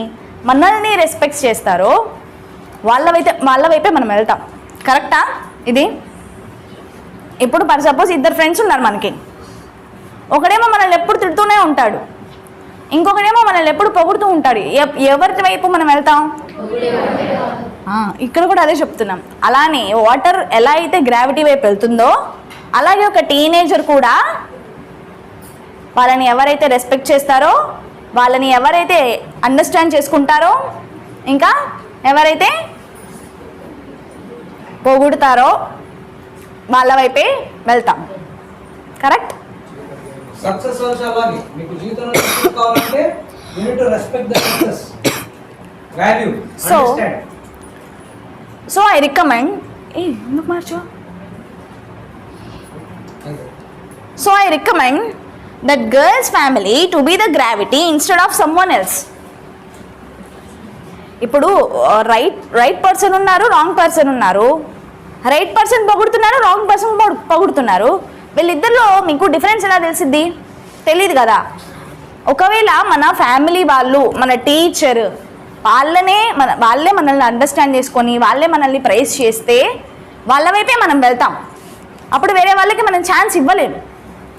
మనల్ని రెస్పెక్ట్ చేస్తారో వాళ్ళ వైపే మనం వెళ్తాం. కరెక్టా ఇది? ఇప్పుడు ఫర్ సపోజ్ ఇద్దరు ఫ్రెండ్స్ ఉన్నారు మనకి. ఒకడేమో మనల్ని ఎప్పుడు తిడుతూనే ఉంటాడు, ఇంకొకడేమో మనల్ని ఎప్పుడు పొగుడుతూ ఉంటాడు. ఎవరి వైపు మనం వెళ్తాం? ఇక్కడ కూడా అదే చెప్తున్నాం. అలానే వాటర్ ఎలా అయితే గ్రావిటీ వైపు వెళ్తుందో, అలాగే ఒక టీనేజర్ కూడా వాళ్ళని ఎవరైతే రెస్పెక్ట్ చేస్తారో, వాళ్ళని ఎవరైతే అండర్స్టాండ్ చేసుకుంటారో, ఇంకా ఎవరైతే పొగుడుతారో వాళ్ళ వైపే వెళ్తాం. కరెక్ట్? సక్సెస్ also అలాగే. మీకు జీవితంలో సక్సెస్ కావాలంటే you need to respect the success, value, understand. So I recommend ఎందుకు మార్చో? So I recommend that girl's family to be the gravity instead of someone else. ఇప్పుడు రైట్ పర్సన్ ఉన్నారు, wrong person ఉన్నారు. Right person పొగుడుతున్నారు, wrong person పొగుడుతున్నారు. వీళ్ళిద్దరిలో మీకు difference ఎలా తెలిసిద్ది? తెలియదు కదా. ఒకవేళ మన ఫ్యామిలీ వాళ్ళు, మన టీచర్ వాళ్ళే మనల్ని అండర్స్టాండ్ చేసుకొని, వాళ్ళే మనల్ని ప్రైజ్ చేస్తే వాళ్ళ వైపే మనం వెళ్తాం. అప్పుడు వేరే వాళ్ళకి మనం ఛాన్స్ ఇవ్వలేము,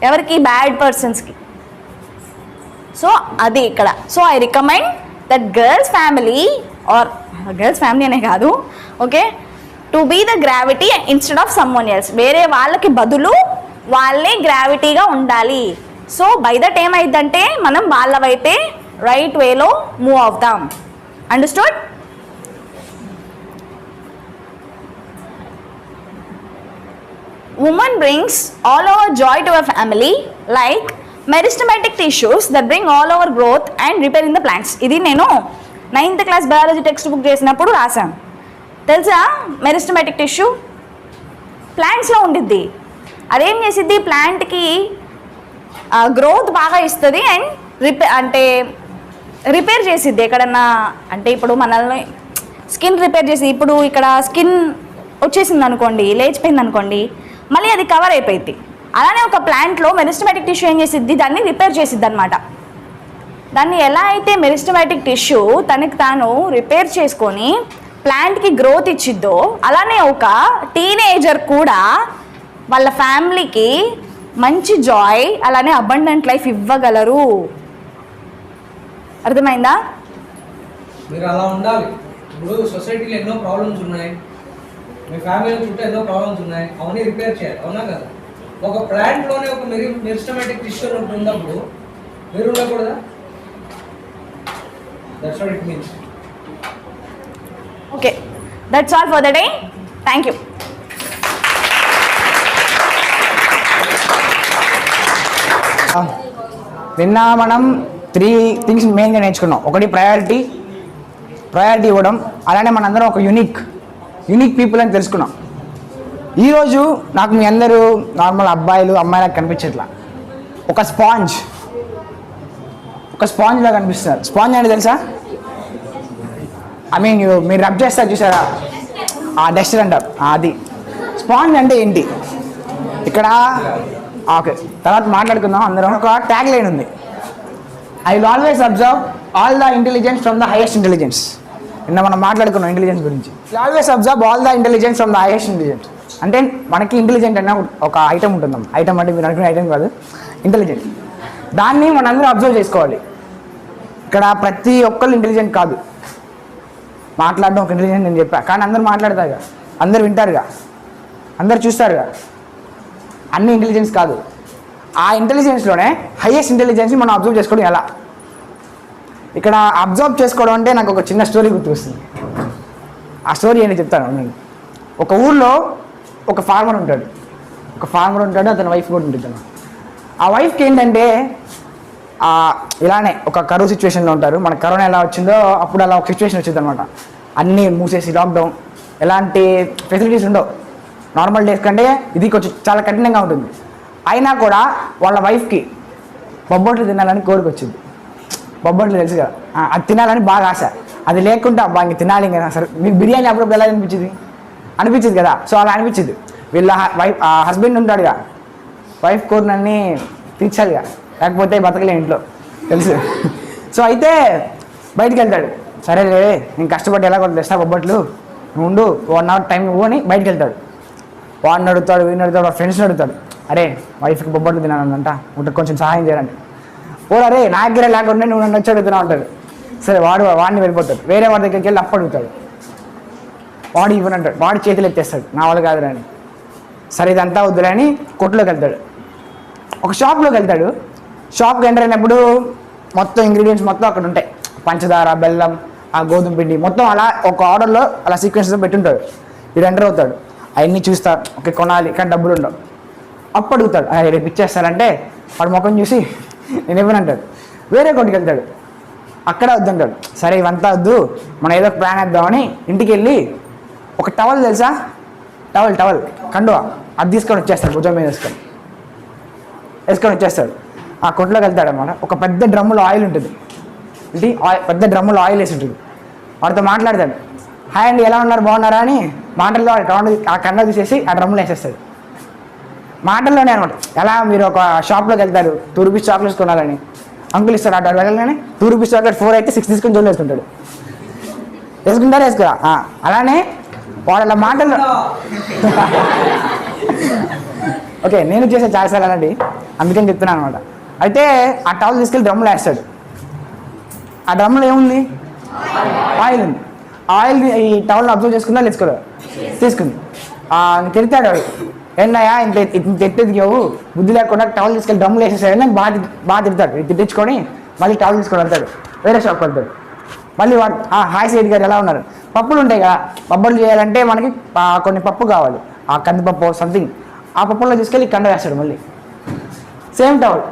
ఎవరికి? బ్యాడ్ పర్సన్స్కి. సో అది ఇక్కడ. So I recommend that girls family, or girls family అనే కాదు, okay, to be the gravity instead of someone else. వేరే వాళ్ళకి బదులు వాళ్ళే గ్రావిటీగా ఉండాలి. సో బై దట్ ఏమైందంటే మనం వాళ్ళ వైపే రైట్ వేలో మూవ్ అవుతాం. Understood? Woman brings all over joy to a family like meristematic tissues that bring all over growth and repair in the plants. ఇది నేను 9th class biology text book చేసినప్పుడు రాశాను. తెలుసా మెరిస్టమాటిక్ టిష్యూ? ప్లాంట్స్లో ఉండిద్ది. అదేం చేసిద్ది? ప్లాంట్కి గ్రోత్ బాగా ఇస్తుంది అండ్ రిపేర్ చేసిద్ది ఎక్కడన్నా. అంటే ఇప్పుడు మనల్ని స్కిన్ రిపేర్ చేసి, ఇప్పుడు ఇక్కడ స్కిన్ వచ్చేసింది అనుకోండి, లేచిపోయింది అనుకోండి, మళ్ళీ అది కవర్ అయిపోయింది. అలానే ఒక ప్లాంట్లో మెరిస్టమాటిక్ టిష్యూ ఏం చేసిద్ది? దాన్ని రిపేర్ చేసిద్ది అనమాట. దాన్ని ఎలా అయితే మెరిస్టమాటిక్ టిష్యూ తనకి తాను రిపేర్ చేసుకొని ప్లాంట్కి గ్రోత్ ఇచ్చిద్దో, అలానే ఒక టీనేజర్ కూడా వాళ్ళ ఫ్యామిలీకి మంచి జాయ్, అలానే అబండెంట్ లైఫ్ ఇవ్వగలరు. అర్థమైందా? మీరు అలా ఉండాలి. ఇప్పుడు సొసైటీలో ఎన్నో ప్రాబ్లమ్స్ ఉన్నాయి, మీ ఫ్యామిలీ చుట్టూ ఎన్నో ప్రాబ్లమ్స్ ఉన్నాయి, అవన్నీ రిపేర్ చేయాలి. అవునా కదా? ఒక ప్లాంట్లోనే ఒక మెరిస్టమాటిక్ టిష్యూ ఉన్నప్పుడు మీరు ఉండకూడదా? That's what it means. Okay, that's all for the day. Thank you. నిన్న మనం 3 థింగ్స్ మెయిన్గా నేర్చుకున్నాం. ఒకటి ప్రయారిటీ ఇవ్వడం, అలానే మనందరం ఒక యూనిక్ పీపుల్ అని తెలుసుకున్నాం. ఈరోజు నాకు మీ అందరూ నార్మల్ అబ్బాయిలు అమ్మాయిలకు కనిపించట్లా, ఒక స్పాంజ్లా కనిపిస్తున్నారు. స్పాంజ్ అంటే తెలుసా? ఐ మీన్ మీరు రబ్ చేస్తారు చూసారా, ఆ డస్టర్ అంటారు, అది స్పాంజ్ అంటే ఏంటి? ఇక్కడ ఓకే, తర్వాత మాట్లాడుకుందాం అందరం. ఒక ట్యాగ్ లైన్ ఉంది, I will always observe all the intelligence from the highest intelligence. నిన్న మనం మాట్లాడుకున్నాం ఇంటెలిజెన్స్ గురించి. Always observe all the intelligence from the highest intelligence. అంటే మనకి ఇంటెలిజెంట్ అనే ఒక ఐటమ్ ఉంటుందమ్మా. ఐటమ్ అంటే మీరు అనుకునే ఐటమ్ కాదు, ఇంటెలిజెంట్. దాన్ని మనందరం అబ్జర్వ్ చేసుకోవాలి. ఇక్కడ ప్రతి ఒక్కళ్ళు ఇంటెలిజెంట్ కాదు. మాట్లాడడం ఒక ఇంటెలిజెంట్ నేను చెప్పా, కానీ అందరూ మాట్లాడతారుగా, అందరు వింటారుగా, అందరు చూస్తారుగా. అన్ని ఇంటెలిజెన్స్ కాదు. ఆ ఇంటెలిజెన్స్లోనే హైయెస్ట్ ఇంటెలిజెన్స్ని మనం అబ్జర్వ్ చేసుకోవడం ఎలా? ఇక్కడ అబ్జర్వ్ చేసుకోవడం అంటే నాకు ఒక చిన్న స్టోరీ గుర్తొస్తుంది. ఆ స్టోరీ ఏంటి చెప్తాను నేను. ఒక ఊర్లో ఒక ఫార్మర్ ఉంటాడు, అతని వైఫ్ కూడా ఉంటుంది. ఆ వైఫ్కి ఏంటంటే ఇలానే ఒక కరువు సిచ్యువేషన్లో ఉంటారు. మన కరోనా ఎలా వచ్చిందో అప్పుడు అలా ఒక సిచ్యువేషన్ వచ్చింది అనమాట. అన్నీ మూసేసి లాక్డౌన్, ఎలాంటి ఫెసిలిటీస్ ఉండవు. నార్మల్ డేస్ కంటే ఇది కొంచెం చాలా కఠినంగా ఉంటుంది. అయినా కూడా వాళ్ళ వైఫ్కి బొబ్బట్లు తినాలని కోరిక వచ్చింది. బొబ్బట్లు తెలుసు కదా, అది తినాలని బాగా ఆశ. అది లేకుండా అబ్బా ఇంక తినాలి కదా. సరే మీకు బిర్యానీ అప్పుడప్పుడు ఎలా అనిపించింది కదా. సో అలా అనిపించింది. వీళ్ళ హస్బెండ్ ఉంటాడుగా, వైఫ్ కోరినన్నీ తీర్చాలిగా, లేకపోతే బతకలే ఇంట్లో తెలుసు. సో అయితే బయటికి వెళ్తాడు. సరే నేను కష్టపడి ఎలా కూడా తెస్తా బొబ్బట్లు, నువ్వు ఉండు 1 hour టైం నువ్వు అని బయటికి వెళ్తాడు. వాడిని అడుగుతాడు, వీడిని అడుగుతాడు, వాడు ఫ్రెండ్స్ని అడుగుతాడు. అరే వైఫ్కి బొబ్బట్లు తినానంట, ఉంటే కొంచెం సహాయం చేయాలంటే. అరే నా దగ్గర లేకుండా నువ్వు నన్ను వచ్చి అడుగుతున్నావు అంటాడు. సరే వాడిని వెళ్ళిపోతాడు. వేరే వాడి దగ్గరికి వెళ్ళి అప్పు అడుగుతాడు. వాడు ఇవ్వనంటాడు. వాడి చేతులు ఎత్తేస్తాడు, నా వాళ్ళు కాదు అని. సరే ఇదంతా వద్దులే అని కొట్టులోకి వెళ్తాడు. ఒక షాప్లోకి వెళ్తాడు. షాప్కి ఎంటర్ అయినప్పుడు మొత్తం ఇంగ్రీడియంట్స్ మొత్తం అక్కడ ఉంటాయి. పంచదార, బెల్లం, ఆ గోధుమ పిండి మొత్తం అలా ఒక ఆర్డర్లో అలా సీక్వెన్స్లో పెట్టుంటాడు. వీడు ఎంటర్ అవుతాడు. అవన్నీ చూస్తాడు. ఓకే కొనాలి కానీ డబ్బులు ఉండవు. అప్పు అడుగుతాడు. రేపు ఇచ్చేస్తారంటే వాడు ముఖం చూసి నేను ఇవ్వనంటాడు. వేరే కొట్టుకు వెళ్తాడు. అక్కడ వద్దంటాడు. సరే ఇవంతా వద్దు, మనం ఏదో ప్లాన్ వేద్దామని ఇంటికి వెళ్ళి ఒక టవల్ తెలుసా, టవల్ కండువా, అది తీసుకొని వచ్చేస్తాడు. భుజం మీద వేసుకొని వచ్చేస్తాడు. ఆ కొట్లోకి వెళ్తాడు అనమాట. ఒక పెద్ద డ్రమ్ములో ఆయిల్ ఉంటుంది. పెద్ద డ్రమ్ములో ఆయిల్ వేసి ఉంటుంది. వాడితో మాట్లాడతాడు. హాయ్ అండి ఎలా ఉన్నారు, బాగున్నారా అని మాటల్లో ఆ కండ తీసేసి ఆ డ్రమ్ములో వేసేస్తాడు. మాటల్లోనే అనమాట. ఎలా మీరు ఒక షాప్లోకి వెళ్తారు, 2 rupees చాక్లెట్స్ కొనాలని, అంకుల్ ఇస్తారు. అటు వెళ్ళగానే 2 rupees చాక్లెట్ 4 అయితే 6 తీసుకొని జోలు వేసుకుంటాడు. వేసుకురా. అలానే వాడు అలా మాటల్లో ఓకే నేను చేసే చాలాసార్లు అలాంటి, అందుకని చెప్తున్నాను అనమాట. అయితే ఆ టవల్ తీసుకెళ్ళి డ్రమ్లో వేస్తాడు. ఆ డ్రమ్లో ఏముంది, ఆయిల్ ఉంది. ఆయిల్ ఈ టవల్ని అబ్జర్వ్ చేసుకుందా లేచుకోదా, తీసుకుంది. తిడతాడు వాడు. ఏంటయ్యా ఇంత ఎత్తెదిగావు, బుద్ధి లేకుండా టవల్ తీసుకెళ్ళి డ్రమ్లో వేసేసాడు అని బాగా తిడతాడు. తిట్టించుకొని మళ్ళీ టవల్ తీసుకొని వెళ్తాడు. వేరే షాప్కి వెళ్తాడు. మళ్ళీ వాడు హాయ్ సైడ్ గారు ఎలా ఉన్నారు, పప్పులు ఉంటాయి కదా, బొబ్బట్లు చేయాలంటే మనకి కొన్ని పప్పు కావాలి, ఆ కందిపప్పు సంథింగ్, ఆ పప్పుల్లో తీసుకెళ్ళి కండ వేస్తాడు. మళ్ళీ సేమ్ టవల్.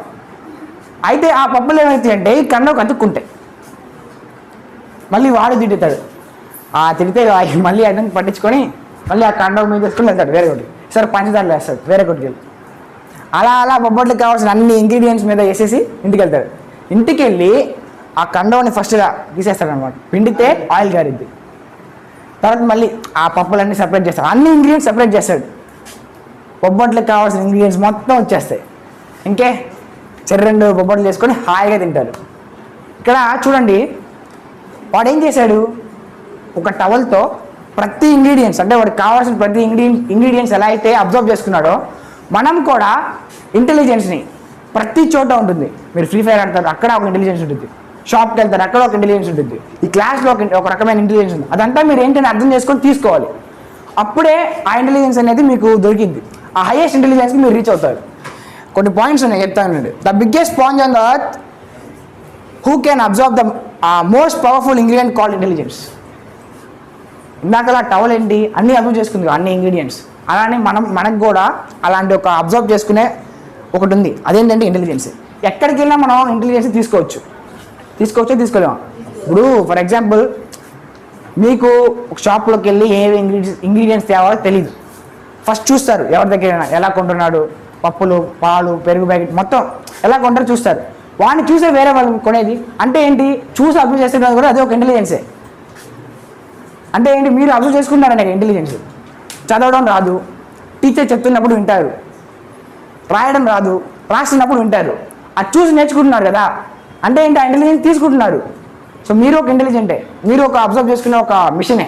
అయితే ఆ పప్పులు ఏమవుతాయి అంటే ఈ కండకు అతుక్కుంటాయి. మళ్ళీ వాడు తిట్టుతాడు. తిడితే మళ్ళీ అడ్డం పట్టించుకొని మళ్ళీ ఆ కండ మీద తీసుకొని వెళ్తాడు వేరే ఒకటి. సరే పంచదారలు వేస్తాడు వేరే కొట్టుకి వెళ్ళి. అలా బొబ్బట్లకు కావాల్సిన అన్ని ఇంగ్రీడియంట్స్ మీద వేసేసి ఇంటికి వెళ్తాడు. ఇంటికి వెళ్ళి ఆ కండవని ఫస్ట్గా తీసేస్తాడు అనమాట. పిండితే ఆయిల్ గారిద్ది. తర్వాత మళ్ళీ ఆ పప్పులన్నీ సెపరేట్ చేస్తాడు. అన్ని ఇంగ్రీడియంట్స్ సెపరేట్ చేస్తాడు. బొబ్బట్లకు కావాల్సిన ఇంగ్రీడియంట్స్ మొత్తం వచ్చేస్తాయి. ఇంకే 2 బొబ్బట్లు చేసుకొని హాయిగా తింటారు. ఇక్కడ చూడండి, వాడు ఏం చేశాడు, ఒక టవల్తో ప్రతి ఇంగ్రీడియంట్స్ అంటే వాడికి కావాల్సిన ప్రతి ఇంగ్రీడియంట్స్ ఎలా అయితే అబ్జర్వ్ చేసుకున్నాడో, మనం కూడా ఇంటెలిజెన్స్ని ప్రతి చోట ఉంటుంది. మీరు ఫ్రీ ఫైర్ ఆడతారు, అక్కడ ఒక ఇంటెలిజెన్స్ ఉంటుంది. షాప్కి వెళ్తారు, అక్కడ ఒక ఇంటెలిజెన్స్ ఉంటుంది. ఈ క్లాస్లో ఒక రకమైన ఇంటెలిజెన్స్ ఉంది. అదంతా మీరు ఏంటంటే అర్థం చేసుకొని తీసుకోవాలి. అప్పుడే ఆ ఇంటెలిజెన్స్ అనేది మీకు దొరికింది. ఆ హైయెస్ట్ ఇంటెలిజెన్స్కి మీరు రీచ్ అవుతారు. కొన్ని పాయింట్స్ ఉన్నాయి చెప్తానండి. The biggest sponge on the earth who can observe the most powerful ingredient called intelligence. ఇందాకలా టవల్ ఏంటి అన్నీ అబ్జర్వ్ చేసుకుంది, అన్ని ఇంగ్రీడియంట్స్. అలానే మనకు కూడా అలాంటి ఒక అబ్జర్వ్ చేసుకునే ఒకటి ఉంది. అదేంటంటే ఇంటెలిజెన్స్. ఎక్కడికి వెళ్ళినా మనం ఇంటెలిజెన్స్ తీసుకోలేము. ఇప్పుడు ఫర్ ఎగ్జాంపుల్ మీకు ఒక షాప్లోకి వెళ్ళి ఏ ఇంగ్రీడియంట్స్ తేవాలో తెలీదు. ఫస్ట్ చూస్తారు ఎవరి దగ్గర ఎలా కొంటున్నాడు, పప్పులు, పాలు, పెరుగు ప్యాకెట్ మొత్తం ఎలా కొంటారో చూస్తారు. వాడిని చూసే వేరే వాళ్ళు కొనేది అంటే ఏంటి, చూసి అబ్జర్వ్ చేస్తే కూడా అదే ఒక ఇంటెలిజెన్సే. అంటే ఏంటి, మీరు అబ్జర్వ్ చేసుకుంటారనే ఇంటెలిజెన్స్. చదవడం రాదు, టీచర్ చెప్తున్నప్పుడు వింటారు. రాయడం రాదు, రాస్తున్నప్పుడు వింటారు. అది చూసి నేర్చుకుంటున్నారు కదా, అంటే ఏంటి, ఆ ఇంటెలిజెన్స్ తీసుకుంటున్నారు. సో మీరు ఒక ఇంటెలిజెంటే, మీరు ఒక అబ్జర్వ్ చేసుకునే ఒక మిషనే.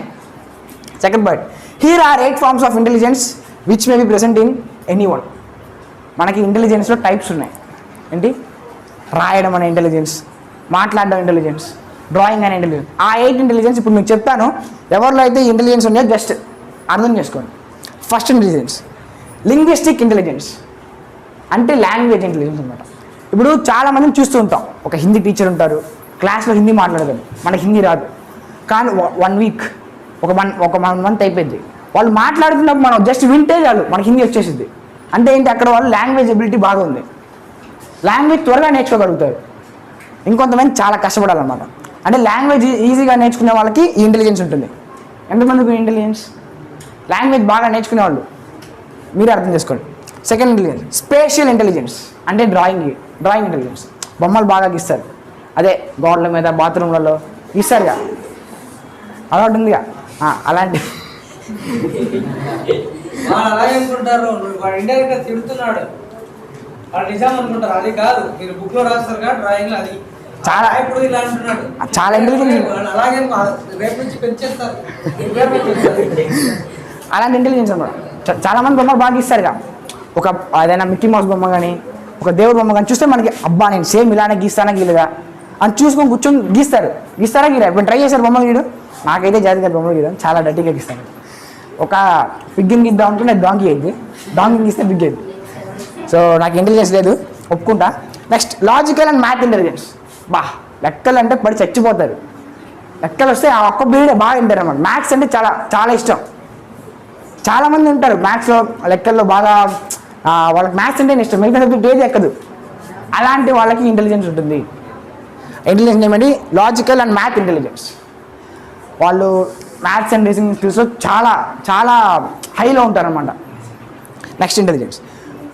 Second point, here are 8 forms of intelligence which may be present in anyone. మనకి ఇంటెలిజెన్స్లో టైప్స్ ఉన్నాయి. ఏంటి, రాయడం అనే ఇంటెలిజెన్స్, మాట్లాడడం ఇంటెలిజెన్స్, డ్రాయింగ్ అనే ఇంటెలిజెన్స్. ఆ 8 ఇంటెలిజెన్స్ ఇప్పుడు మీకు చెప్తాను. ఎవరిలో అయితే ఇంటెలిజెన్స్ ఉన్నాయో జస్ట్ అర్థం చేసుకోండి. ఫస్ట్ ఇంటెలిజెన్స్ లింగ్విస్టిక్ ఇంటెలిజెన్స్, అంటే లాంగ్వేజ్ ఇంటెలిజెన్స్ అనమాట. ఇప్పుడు చాలామందిని చూస్తూ ఉంటాం. ఒక హిందీ టీచర్ ఉంటారు, క్లాస్లో హిందీ మాట్లాడగలరు, మనకి హిందీ రాదు. కానీ 1 వీక్ ఒక 1 మంత్ అయిపోయింది, వాళ్ళు మాట్లాడుతున్నప్పుడు మనం జస్ట్ వింటే చాలు మనకి హిందీ వచ్చేసింది. అంటే ఏంటి, అక్కడ వాళ్ళు లాంగ్వేజ్ ఎబిలిటీ బాగా ఉంది, లాంగ్వేజ్ త్వరగా నేర్చుకోగలుగుతారు. ఇంకొంతమంది చాలా కష్టపడాలన్నమాట. అంటే లాంగ్వేజ్ ఈజీగా నేర్చుకునే వాళ్ళకి ఈ ఇంటెలిజెన్స్ ఉంటుంది. ఎంతమందికి ఇంటెలిజెన్స్? లాంగ్వేజ్ బాగా నేర్చుకునే వాళ్ళు, మీరే అర్థం చేసుకోండి. సెకండ్ ఇంటెలిజెన్స్ స్పేషియల్ ఇంటెలిజెన్స్, అంటే డ్రాయింగ్ ఇంటెలిజెన్స్. బొమ్మలు బాగా గీస్తారు, అదే గోడల మీద బాత్రూమ్లలో గీస్తారుగా, అలవాటు ఉందిగా, అలాంటి. వాళ్ళు అలాగే అనుకుంటారు, వాడు ఇండైరెక్ట్ గా తిడుతున్నాడు, వాడు నిజం అనుకుంటారు. అది కాదు, మీరు బుక్ లో రాస్తారు కదా డ్రాయింగ్, అది చాలా ఇప్పుడు ఇలా అంటున్నాడు, చాలా ఇంటెలిజెన్స్. అలాగే రేపు నుంచి పెంచేస్తారు. అలాంటి ఇంటెలిజెన్స్ అనమాట. చాలా మంది బొమ్మలు బాగా గీస్తారుగా, ఒక ఏదైనా మిక్కీ మౌస్ బొమ్మ కానీ ఒక దేవుడు బొమ్మ కానీ చూస్తే మనకి అబ్బా నేను సేమ్ ఇలానే గీస్తానా గీలేదా అని చూసుకొని కూర్చొని గీస్తారా గీరా. ఇప్పుడు ట్రై చేశారు బొమ్మలు గీయడం, నాకైతే జాతి గారి బొమ్మలు గీయడం చాలా డర్టీగా గీస్తాను. ఒక పిగ్గిని గీద్దాం అనుకుంటే డాంకీ అయింది, డాంకీ గీస్తే బిగ్ అయింది. సో నాకు ఇంటెలిజెన్స్ లేదు, ఒప్పుకుంటా. Next logical and math intelligence. లెక్కలు అంటే పడి చచ్చిపోతారు, లెక్కలు వస్తే ఆ ఒక్క పీరియడ్ బాగా వింటారు అన్నమాట. మ్యాథ్స్ అంటే చాలా చాలా ఇష్టం. చాలామంది ఉంటారు మ్యాథ్స్లో లెక్కల్లో బాగా, వాళ్ళకి మ్యాథ్స్ అంటే ఇష్టం, మిగతా సబ్జెక్ట్ ఏది ఎక్కదు. అలాంటి వాళ్ళకి ఇంటెలిజెన్స్ ఉంటుంది. ఇంటెలిజెన్స్ ఏమంటే లాజికల్ అండ్ మ్యాథ్ ఇంటెలిజెన్స్. వాళ్ళు మ్యాథ్స్ అండ్ రీజనింగ్ స్కిల్స్లో చాలా చాలా హైలో ఉంటారనమాట. Next intelligence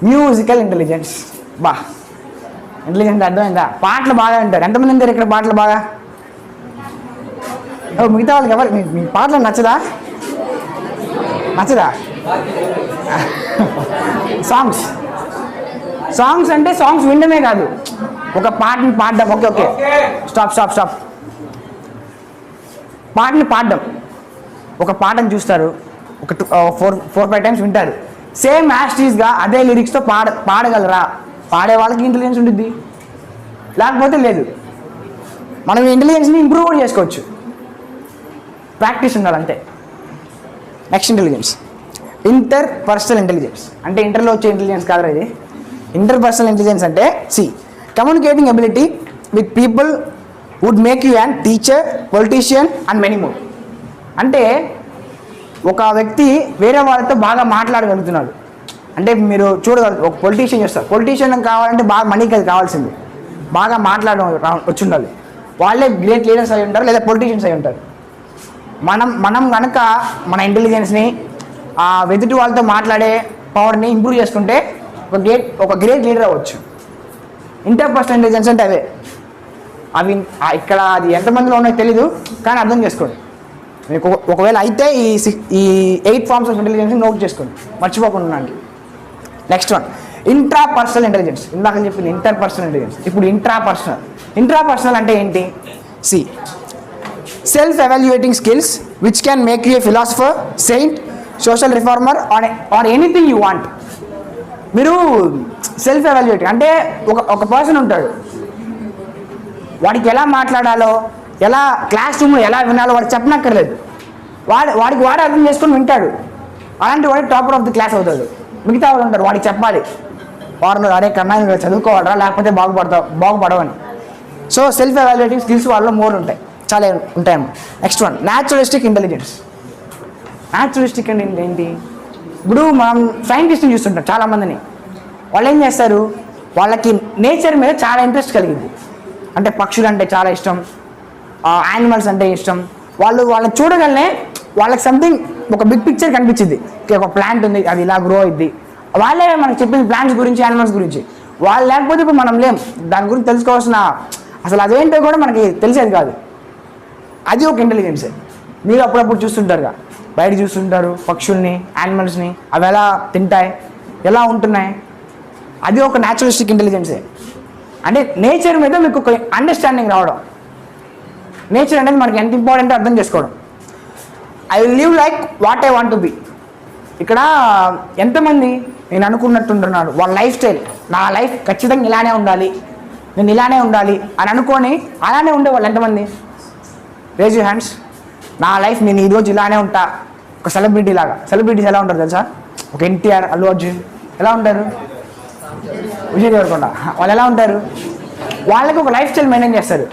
musical intelligence. Intelligence అర్థమైందా? పాటలు బాగా వింటారు. ఎంతమంది ఉంటారు ఇక్కడ పాటలు బాగా? మిగతా వాళ్ళకి ఎవరు మీ పాటలు నచ్చదా? సాంగ్స్ అంటే సాంగ్స్ వినడమే కాదు, ఒక పాటని పాడడం. Okay stop. పాటని పాడడం, ఒక పాటను చూస్తారు, ఒక 4-5 టైమ్స్ వింటారు, సేమ్ యాస్టీస్గా అదే లిరిక్స్తో పాడగలరా? పాడే వాళ్ళకి ఇంటెలిజెన్స్ ఉంటుంది, లేకపోతే లేదు. మనం ఇంటెలిజెన్స్ని ఇంప్రూవ్ కూడా చేసుకోవచ్చు, ప్రాక్టీస్ ఉండాలి అంతే. Next intelligence interpersonal intelligence. అంటే ఇంటర్లో వచ్చే ఇంటెలిజెన్స్ కాదు ఇది. ఇంటర్పర్సనల్ ఇంటెలిజెన్స్ అంటే communicating ability with people would make you an teacher, politician and many more. అంటే ఒక వ్యక్తి వేరే వాళ్ళతో బాగా మాట్లాడగలుగుతున్నాడు. అంటే మీరు చూడగలరు, ఒక పొలిటీషియన్ చేస్తారు, పొలిటీషియన్ కావాలంటే బాగా మనీకి అది కావాల్సింది, బాగా మాట్లాడడం వచ్చి ఉండాలి. వాళ్ళే గ్రేట్ లీడర్స్ అయి ఉంటారు, లేదా పొలిటీషియన్స్ అయి ఉంటారు. మనం కనుక మన ఇంటెలిజెన్స్ని ఎదుటి వాళ్ళతో మాట్లాడే పవర్ని ఇంప్రూవ్ చేసుకుంటే ఒక గ్రేట్ లీడర్ అవ్వచ్చు. ఇంటర్పర్సనల్ ఇంటెలిజెన్స్ అంటే అవి ఇక్కడ అది ఎంతమందిలో ఉన్నాయో తెలీదు, కానీ అర్థం చేసుకోండి. మీకు ఒకవేళ అయితే ఈ 8 ఫార్మ్స్ ఆఫ్ ఇంటెలిజెన్స్ని నోట్ చేసుకోండి, మర్చిపోకుండా. Next one intrapersonal intelligence. ఇందాక చెప్పింది ఇంటర్పర్సనల్ ఇంటెలిజెన్స్, ఇప్పుడు ఇంట్రాపర్సనల్ అంటే ఏంటి? Self evaluating skills which can make you A philosopher, Saint, social reformer or anything you want. మీరు సెల్ఫ్ ఎవాల్యుయేటింగ్ అంటే ఒక పర్సన్ ఉంటాడు, వాడికి ఎలా మాట్లాడాలో, ఎలా క్లాస్ రూమ్లో ఎలా వినాలో వాడికి చెప్పనక్కర్లేదు, వాడికి వాడే అర్థం చేసుకొని వింటాడు. అలాంటి వాడి టాపర్ ఆఫ్ ది క్లాస్ అవుతాడు. మిగతా వాళ్ళు ఉంటారు, వాడికి చెప్పాలి, వారు అరే కన్నా చదువుకోవాలరా లేకపోతే బాగుపడవని. సో సెల్ఫ్ ఎవాల్యుయేటింగ్ స్కిల్స్ వాళ్ళలో మోర్ ఉంటాయి, చాలా ఉంటాయమ్మా. Next one naturalistic intelligence. Naturalistic అంటే ఏంటి? ఇప్పుడు మనం సైంటిస్ట్ని చూస్తుంటాం చాలామందిని, వాళ్ళు ఏం చేస్తారు, వాళ్ళకి నేచర్ మీద చాలా ఇంట్రెస్ట్ కలిగింది. అంటే పక్షులు అంటే చాలా ఇష్టం, యానిమల్స్ అంటే ఇష్టం. వాళ్ళని చూడగలనే వాళ్ళకి సంథింగ్ ఒక బిగ్ పిక్చర్ కనిపించింది. ఒక ప్లాంట్ ఉంది, అది ఇలా గ్రో అయింది, వాళ్ళే మనకు చెప్పింది ప్లాంట్స్ గురించి, యానిమల్స్ గురించి. వాళ్ళు లేకపోతే ఇప్పుడు మనం లేం, దాని గురించి తెలుసుకోవాల్సిన అసలు అదేంటో కూడా మనకి తెలిసేది కాదు. అది ఒక ఇంటెలిజెన్సే. మీరు అప్పుడప్పుడు చూస్తుంటారుగా, బయట చూస్తుంటారు పక్షుల్ని, యానిమల్స్ని, అవి ఎలా తింటాయి, ఎలా ఉంటున్నాయి. అది ఒక న్యాచురలిస్టిక్ ఇంటెలిజెన్సే. అంటే నేచర్ మీద మీకు ఒక అండర్స్టాండింగ్ రావడం. నేచర్ అనేది మనకి ఎంత ఇంపార్టెంట్ అర్థం చేసుకోవడం. I will live like what I want to be. ఇక్కడ ఎంతమంది నేను అనుకున్నట్టుంటున్నాడు, వాళ్ళ లైఫ్ స్టైల్, నా లైఫ్ ఖచ్చితంగా ఇలానే ఉండాలి, నేను ఇలానే ఉండాలి అని అనుకొని అలానే ఉండేవాళ్ళు ఎంతమంది? Raise you hands. నా లైఫ్ నేను ఈరోజు ఇలానే ఉంటా, ఒక సెలబ్రిటీ లాగా. సెలబ్రిటీస్ ఎలా ఉంటారు తెలుసా? ఒక ఎన్టీఆర్, అల్లు అర్జున్ ఎలా ఉంటారు, విజయ్ దేవరకొండ, వాళ్ళు ఎలా ఉంటారు? వాళ్ళకి ఒక లైఫ్ స్టైల్ మెయింటైన్ చేస్తారు.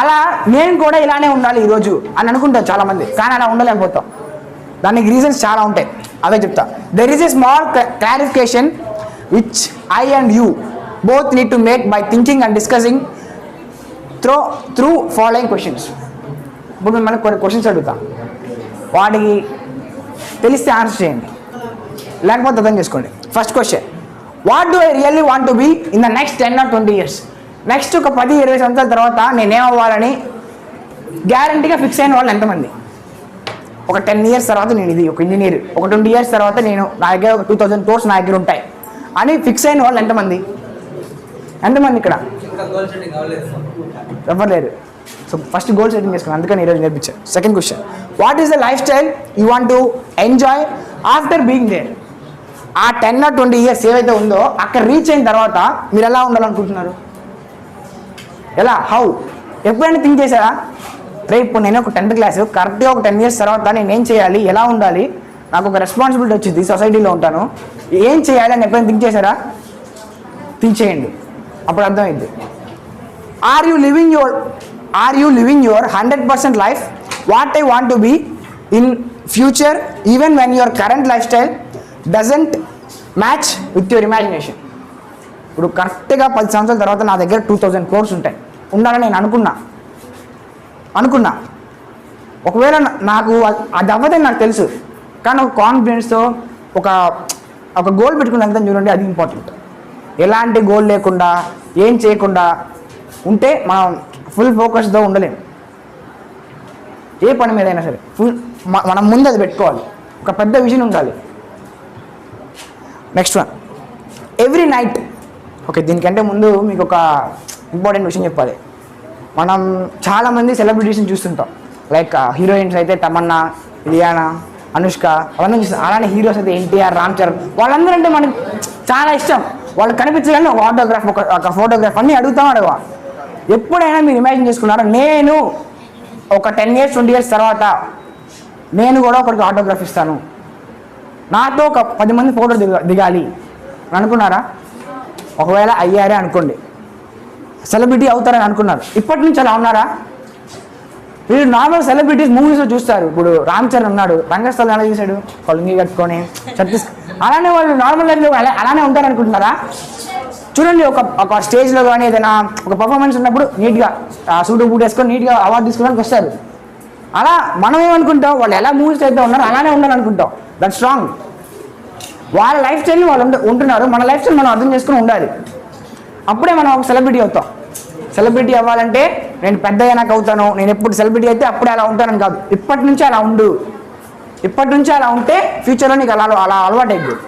అలా నేను కూడా ఇలానే ఉండాలి ఈరోజు అని అనుకుంటారు చాలామంది, కానీ అలా ఉండలేకపోతాం. దానికి రీజన్స్ చాలా ఉంటాయి, అవే చెప్తా. There is a small clarification which I and you both need to make by thinking and discussing through following questions. ఇప్పుడు మిమ్మల్ని కొన్ని క్వశ్చన్స్ అడుగుతా, వాటికి తెలిస్తే ఆన్సర్ చేయండి, లేకపోతే అర్థం చేసుకోండి. First question, what do I really want to be in the next 10 or 20 years? Next ఒక 10-20 సంవత్సరాల తర్వాత నేనేమవ్వాలని గ్యారంటీగా ఫిక్స్ అయిన వాళ్ళు ఎంతమంది? ఒక 10 years తర్వాత నేను ఇది ఒక ఇంజనీర్, ఒక 20 years తర్వాత నేను నా దగ్గర ఒక 2000 crores నా దగ్గర ఉంటాయి అని ఫిక్స్ అయిన వాళ్ళు ఎంతమంది? ఇక్కడ ఎవరు లేరు. సో ఫస్ట్ గోల్ సెట్టింగ్ చేసుకున్నాను, అందుకని ఈరోజు నేర్పించాను. Second question, what is the lifestyle you want to enjoy after being there? ఆ 10 or 20 years ఏవైతే ఉందో అక్కడ రీచ్ అయిన తర్వాత మీరు ఎలా ఉండాలనుకుంటున్నారు? ఎలా, హౌ? ఎప్పుడైనా థింక్ చేశారా? రేపు ఇప్పుడు నేను ఒక 10th class కరెక్ట్గా ఒక 10 years తర్వాత నేను ఏం చేయాలి, ఎలా ఉండాలి, నాకు ఒక రెస్పాన్సిబిలిటీ వచ్చింది, సొసైటీలో ఉంటాను, ఏం చేయాలి అని ఎప్పుడైనా థింక్ చేశారా? థింక్ చేయండి, అప్పుడు అర్థమైంది. Are you living your 100% life what I want to be in future even when your current lifestyle doesn't match with your imagination? ఇప్పుడు కరెక్ట్గా 10 సంవత్సరాల తర్వాత నా దగ్గర 2000 crores ఉంటాయి, ఉండాలని నేను అనుకున్నా. ఒకవేళ నాకు అది అవ్వదని నాకు తెలుసు, కానీ ఒక కాన్ఫిడెన్స్తో ఒక గోల్ పెట్టుకుని వెళ్తాం చూడండి, అది ఇంపార్టెంట్. ఎలాంటి గోల్ లేకుండా ఏం చేయకుండా ఉంటే మనం ఫుల్ ఫోకస్తో ఉండలేము. ఏ పని మీద అయినా సరే మనం ముందు అది పెట్టుకోవాలి, ఒక పెద్ద విజన్ ఉండాలి. Next one, every night. Okay, దీనికంటే ముందు మీకు ఒక ఇంపార్టెంట్ విషయం చెప్పాలి. మనం చాలామంది సెలబ్రిటీస్ని చూస్తుంటాం, లైక్ హీరోయిన్స్ అయితే తమన్నా, రియానా, అనుష్క, అవన్నీ చూస్తాం. అలానే హీరోస్ అయితే ఎన్టీఆర్, రామ్ చరణ్, వాళ్ళందరూ అంటే మనకు చాలా ఇష్టం. వాళ్ళు కనిపించగానే ఒక ఆటోగ్రాఫ్, ఒక ఫోటోగ్రాఫ్ అన్నీ అడుగుతాం. ఎప్పుడైనా మీరు ఇమాజిన్ చేసుకున్నారా, నేను ఒక 10 years 20 years తర్వాత నేను కూడా ఒకరికి ఆటోగ్రాఫ్ ఇస్తాను, నాతో ఒక 10 మంది ఫోటో దిగాలి అనుకున్నారా? ఒకవేళ అయ్యారే అనుకోండి, సెలబ్రిటీ అవుతారని అనుకున్నారు, ఇప్పటి నుంచి అలా ఉన్నారా? వీళ్ళు నార్మల్ సెలబ్రిటీస్ మూవీస్లో చూస్తారు. ఇప్పుడు రామ్ చరణ్ ఉన్నాడు, రంగస్థలం ఎలా చేశాడు, కొలంగి కట్టుకొని అలానే వాళ్ళు నార్మల్ లైఫ్లో అలానే ఉంటారు అనుకుంటున్నారా? చూడండి, ఒక స్టేజ్లో కానీ ఏదైనా ఒక పర్ఫార్మెన్స్ ఉన్నప్పుడు నీట్గా సూటు బూట్ వేసుకొని నీట్గా అవార్డు తీసుకోవడానికి వస్తారు. అలా మనం ఏమనుకుంటాం, వాళ్ళు ఎలా మూవీస్ అయితే ఉన్నారో అలానే ఉండాలనుకుంటాం. That's wrong. వాళ్ళ లైఫ్ స్టైల్ని వాళ్ళు ఉంటున్నారు, మన లైఫ్ స్టైల్ మనం అర్థం చేసుకుని ఉండాలి. అప్పుడే మనం ఒక సెలబ్రిటీ అవుతాం. సెలబ్రిటీ అవ్వాలంటే నేను పెద్ద అయినాక అవుతాను, నేను ఎప్పుడు సెలబ్రిటీ అయితే అప్పుడే అలా ఉంటానని కాదు, ఇప్పటి నుంచి అలా ఉండు. ఇప్పటి నుంచి అలా ఉంటే ఫ్యూచర్లో నీకు అలా అలవాటు అయిపోయి.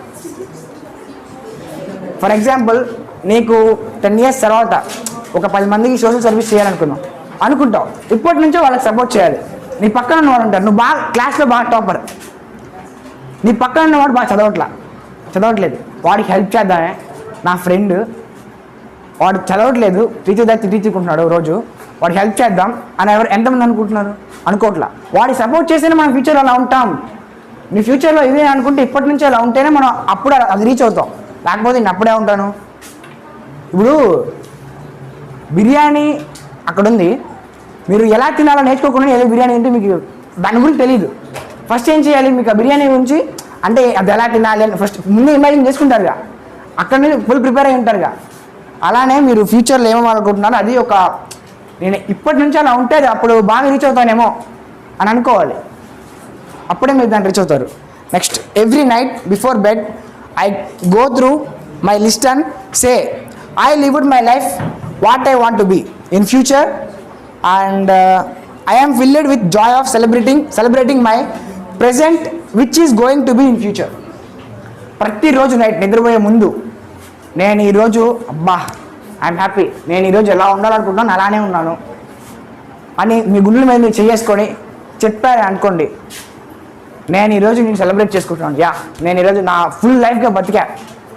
ఫర్ ఎగ్జాంపుల్, నీకు 10 years తర్వాత ఒక 10 మందికి సోషల్ సర్వీస్ అనుకుంటావు. ఇప్పటి నుంచే వాళ్ళకి సపోర్ట్ చేయాలి. నీ పక్కన ఉన్నవాడు ఉంటారు, నువ్వు బాగా క్లాస్లో బాగా టాపర్, నీ పక్కన ఉన్నవాడు బాగా చదవట్లేదు, వాడికి హెల్ప్ చేద్దామే. నా ఫ్రెండ్ వాడు చదవట్లేదు, తీర్చుకుంటున్నాడు రోజు, వాడికి హెల్ప్ చేద్దాం అని ఎంతమంది అనుకోవట్లా. వాడికి సపోర్ట్ చేస్తేనే మనం ఫ్యూచర్లో అలా ఉంటాం. నీ ఫ్యూచర్లో ఇదే అనుకుంటే ఇప్పటి నుంచి అలా ఉంటేనే మనం అప్పుడు అది రీచ్ అవుతాం, లేకపోతే నేను అప్పుడే ఉంటాను. ఇప్పుడు బిర్యానీ అక్కడ ఉంది, మీరు ఎలా తినాలో నేర్చుకోకుండా ఏదో బిర్యానీ అంటే మీకు దాని గురించి తెలియదు. ఫస్ట్ ఏం చేయాలి, మీకు ఆ బిర్యానీ గురించి అంటే అది ఎలా తినాలి అని ఫస్ట్ ముందు ఇమాజిన్ చేసుకుంటారుగా, అక్కడ నుంచి ఫుల్ ప్రిపేర్ అయి ఉంటారుగా. అలానే మీరు ఫ్యూచర్లో ఏమనుకుంటున్నారో అది నేను ఇప్పటి నుంచి అలా ఉంటే అప్పుడు బాగా రీచ్ అవుతానేమో అని అనుకోవాలి, అప్పుడే మీరు దాన్ని రీచ్ అవుతారు. Next, every night before bed I go through my list and say I lived my life what I want to be in future, and I am filled with joy of celebrating my present which is going to be in future. ప్రతిరోజు night నిద్రపోయే ముందు నేను ఈరోజు I'm happy, నేను ఈరోజు ఎలా ఉండాలనుకుంటున్నాను అలానే ఉన్నాను అని మీ గుండెల మీద మీరు చేసుకొని చెప్పారు అనుకోండి, నేను ఈరోజు నేను సెలబ్రేట్ చేసుకుంటున్నాను, నేను ఈరోజు నా ఫుల్ లైఫ్గా బతికా,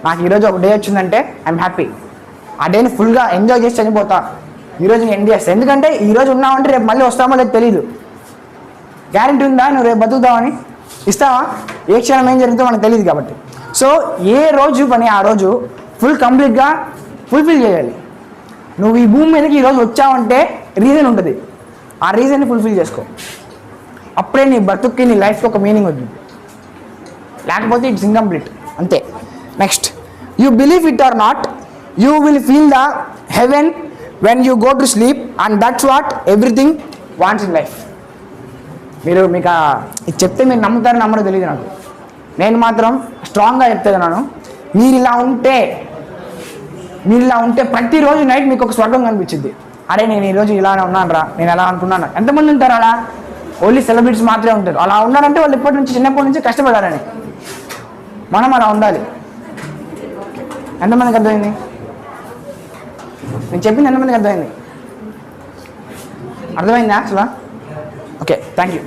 నాకు ఈరోజు ఒక డే వచ్చిందంటే ఐఎమ్ హ్యాపీ, ఆ డేని ఫుల్గా ఎంజాయ్ చేసి చనిపోతా, ఈరోజు నేను ఎంజాయ్ చేస్తాను. ఎందుకంటే ఈరోజు ఉన్నామంటే రేపు మళ్ళీ వస్తామో లేదు తెలీదు. గ్యారెంటీ ఉందా నువ్వు రేపు బతుకుతావని? ఇస్తావా? ఏ క్షణం ఏం జరుగుతుందో మనకు తెలియదు కాబట్టి. సో ఏ రోజు పని ఆ రోజు కంప్లీట్గా ఫుల్ఫిల్ చేయాలి. నువ్వు ఈ భూమి మీదకి ఈరోజు వచ్చావంటే రీజన్ ఉంటుంది, ఆ రీజన్ని ఫుల్ఫిల్ చేసుకో. అప్పుడే నీ బతుక్కి నీ లైఫ్కి ఒక మీనింగ్ వచ్చింది, లేకపోతే ఇట్స్ ఇన్కంప్లీట్ అంతే. Next, you believe it or not, you will feel the heaven when you go to sleep and that's what everything wants in life. మీరు మీకు ఇది చెప్తే మీరు నమ్ముతారో నమ్మరో తెలియదు నాకు, నేను మాత్రం స్ట్రాంగ్గా చెప్తున్నాను. మీరు ఇలా ఉంటే ప్రతిరోజు నైట్ మీకు ఒక స్వర్గం కనిపించింది. అరే నేను ఈరోజు ఇలానే ఉన్నాను రా, నేను ఎలా అనుకున్నాను. ఎంతమంది ఉంటారు అలా? ఓన్లీ సెలబ్రిటీస్ మాత్రమే ఉంటారు. అలా ఉన్నారంటే వాళ్ళు చిన్నప్పటి నుంచి కష్టపడారని. మనం అలా ఉండాలి. ఎంతమందికి అర్థమైంది నేను చెప్పింది? ఎంతమందికి అర్థమైందా అసలు? Okay, thank you.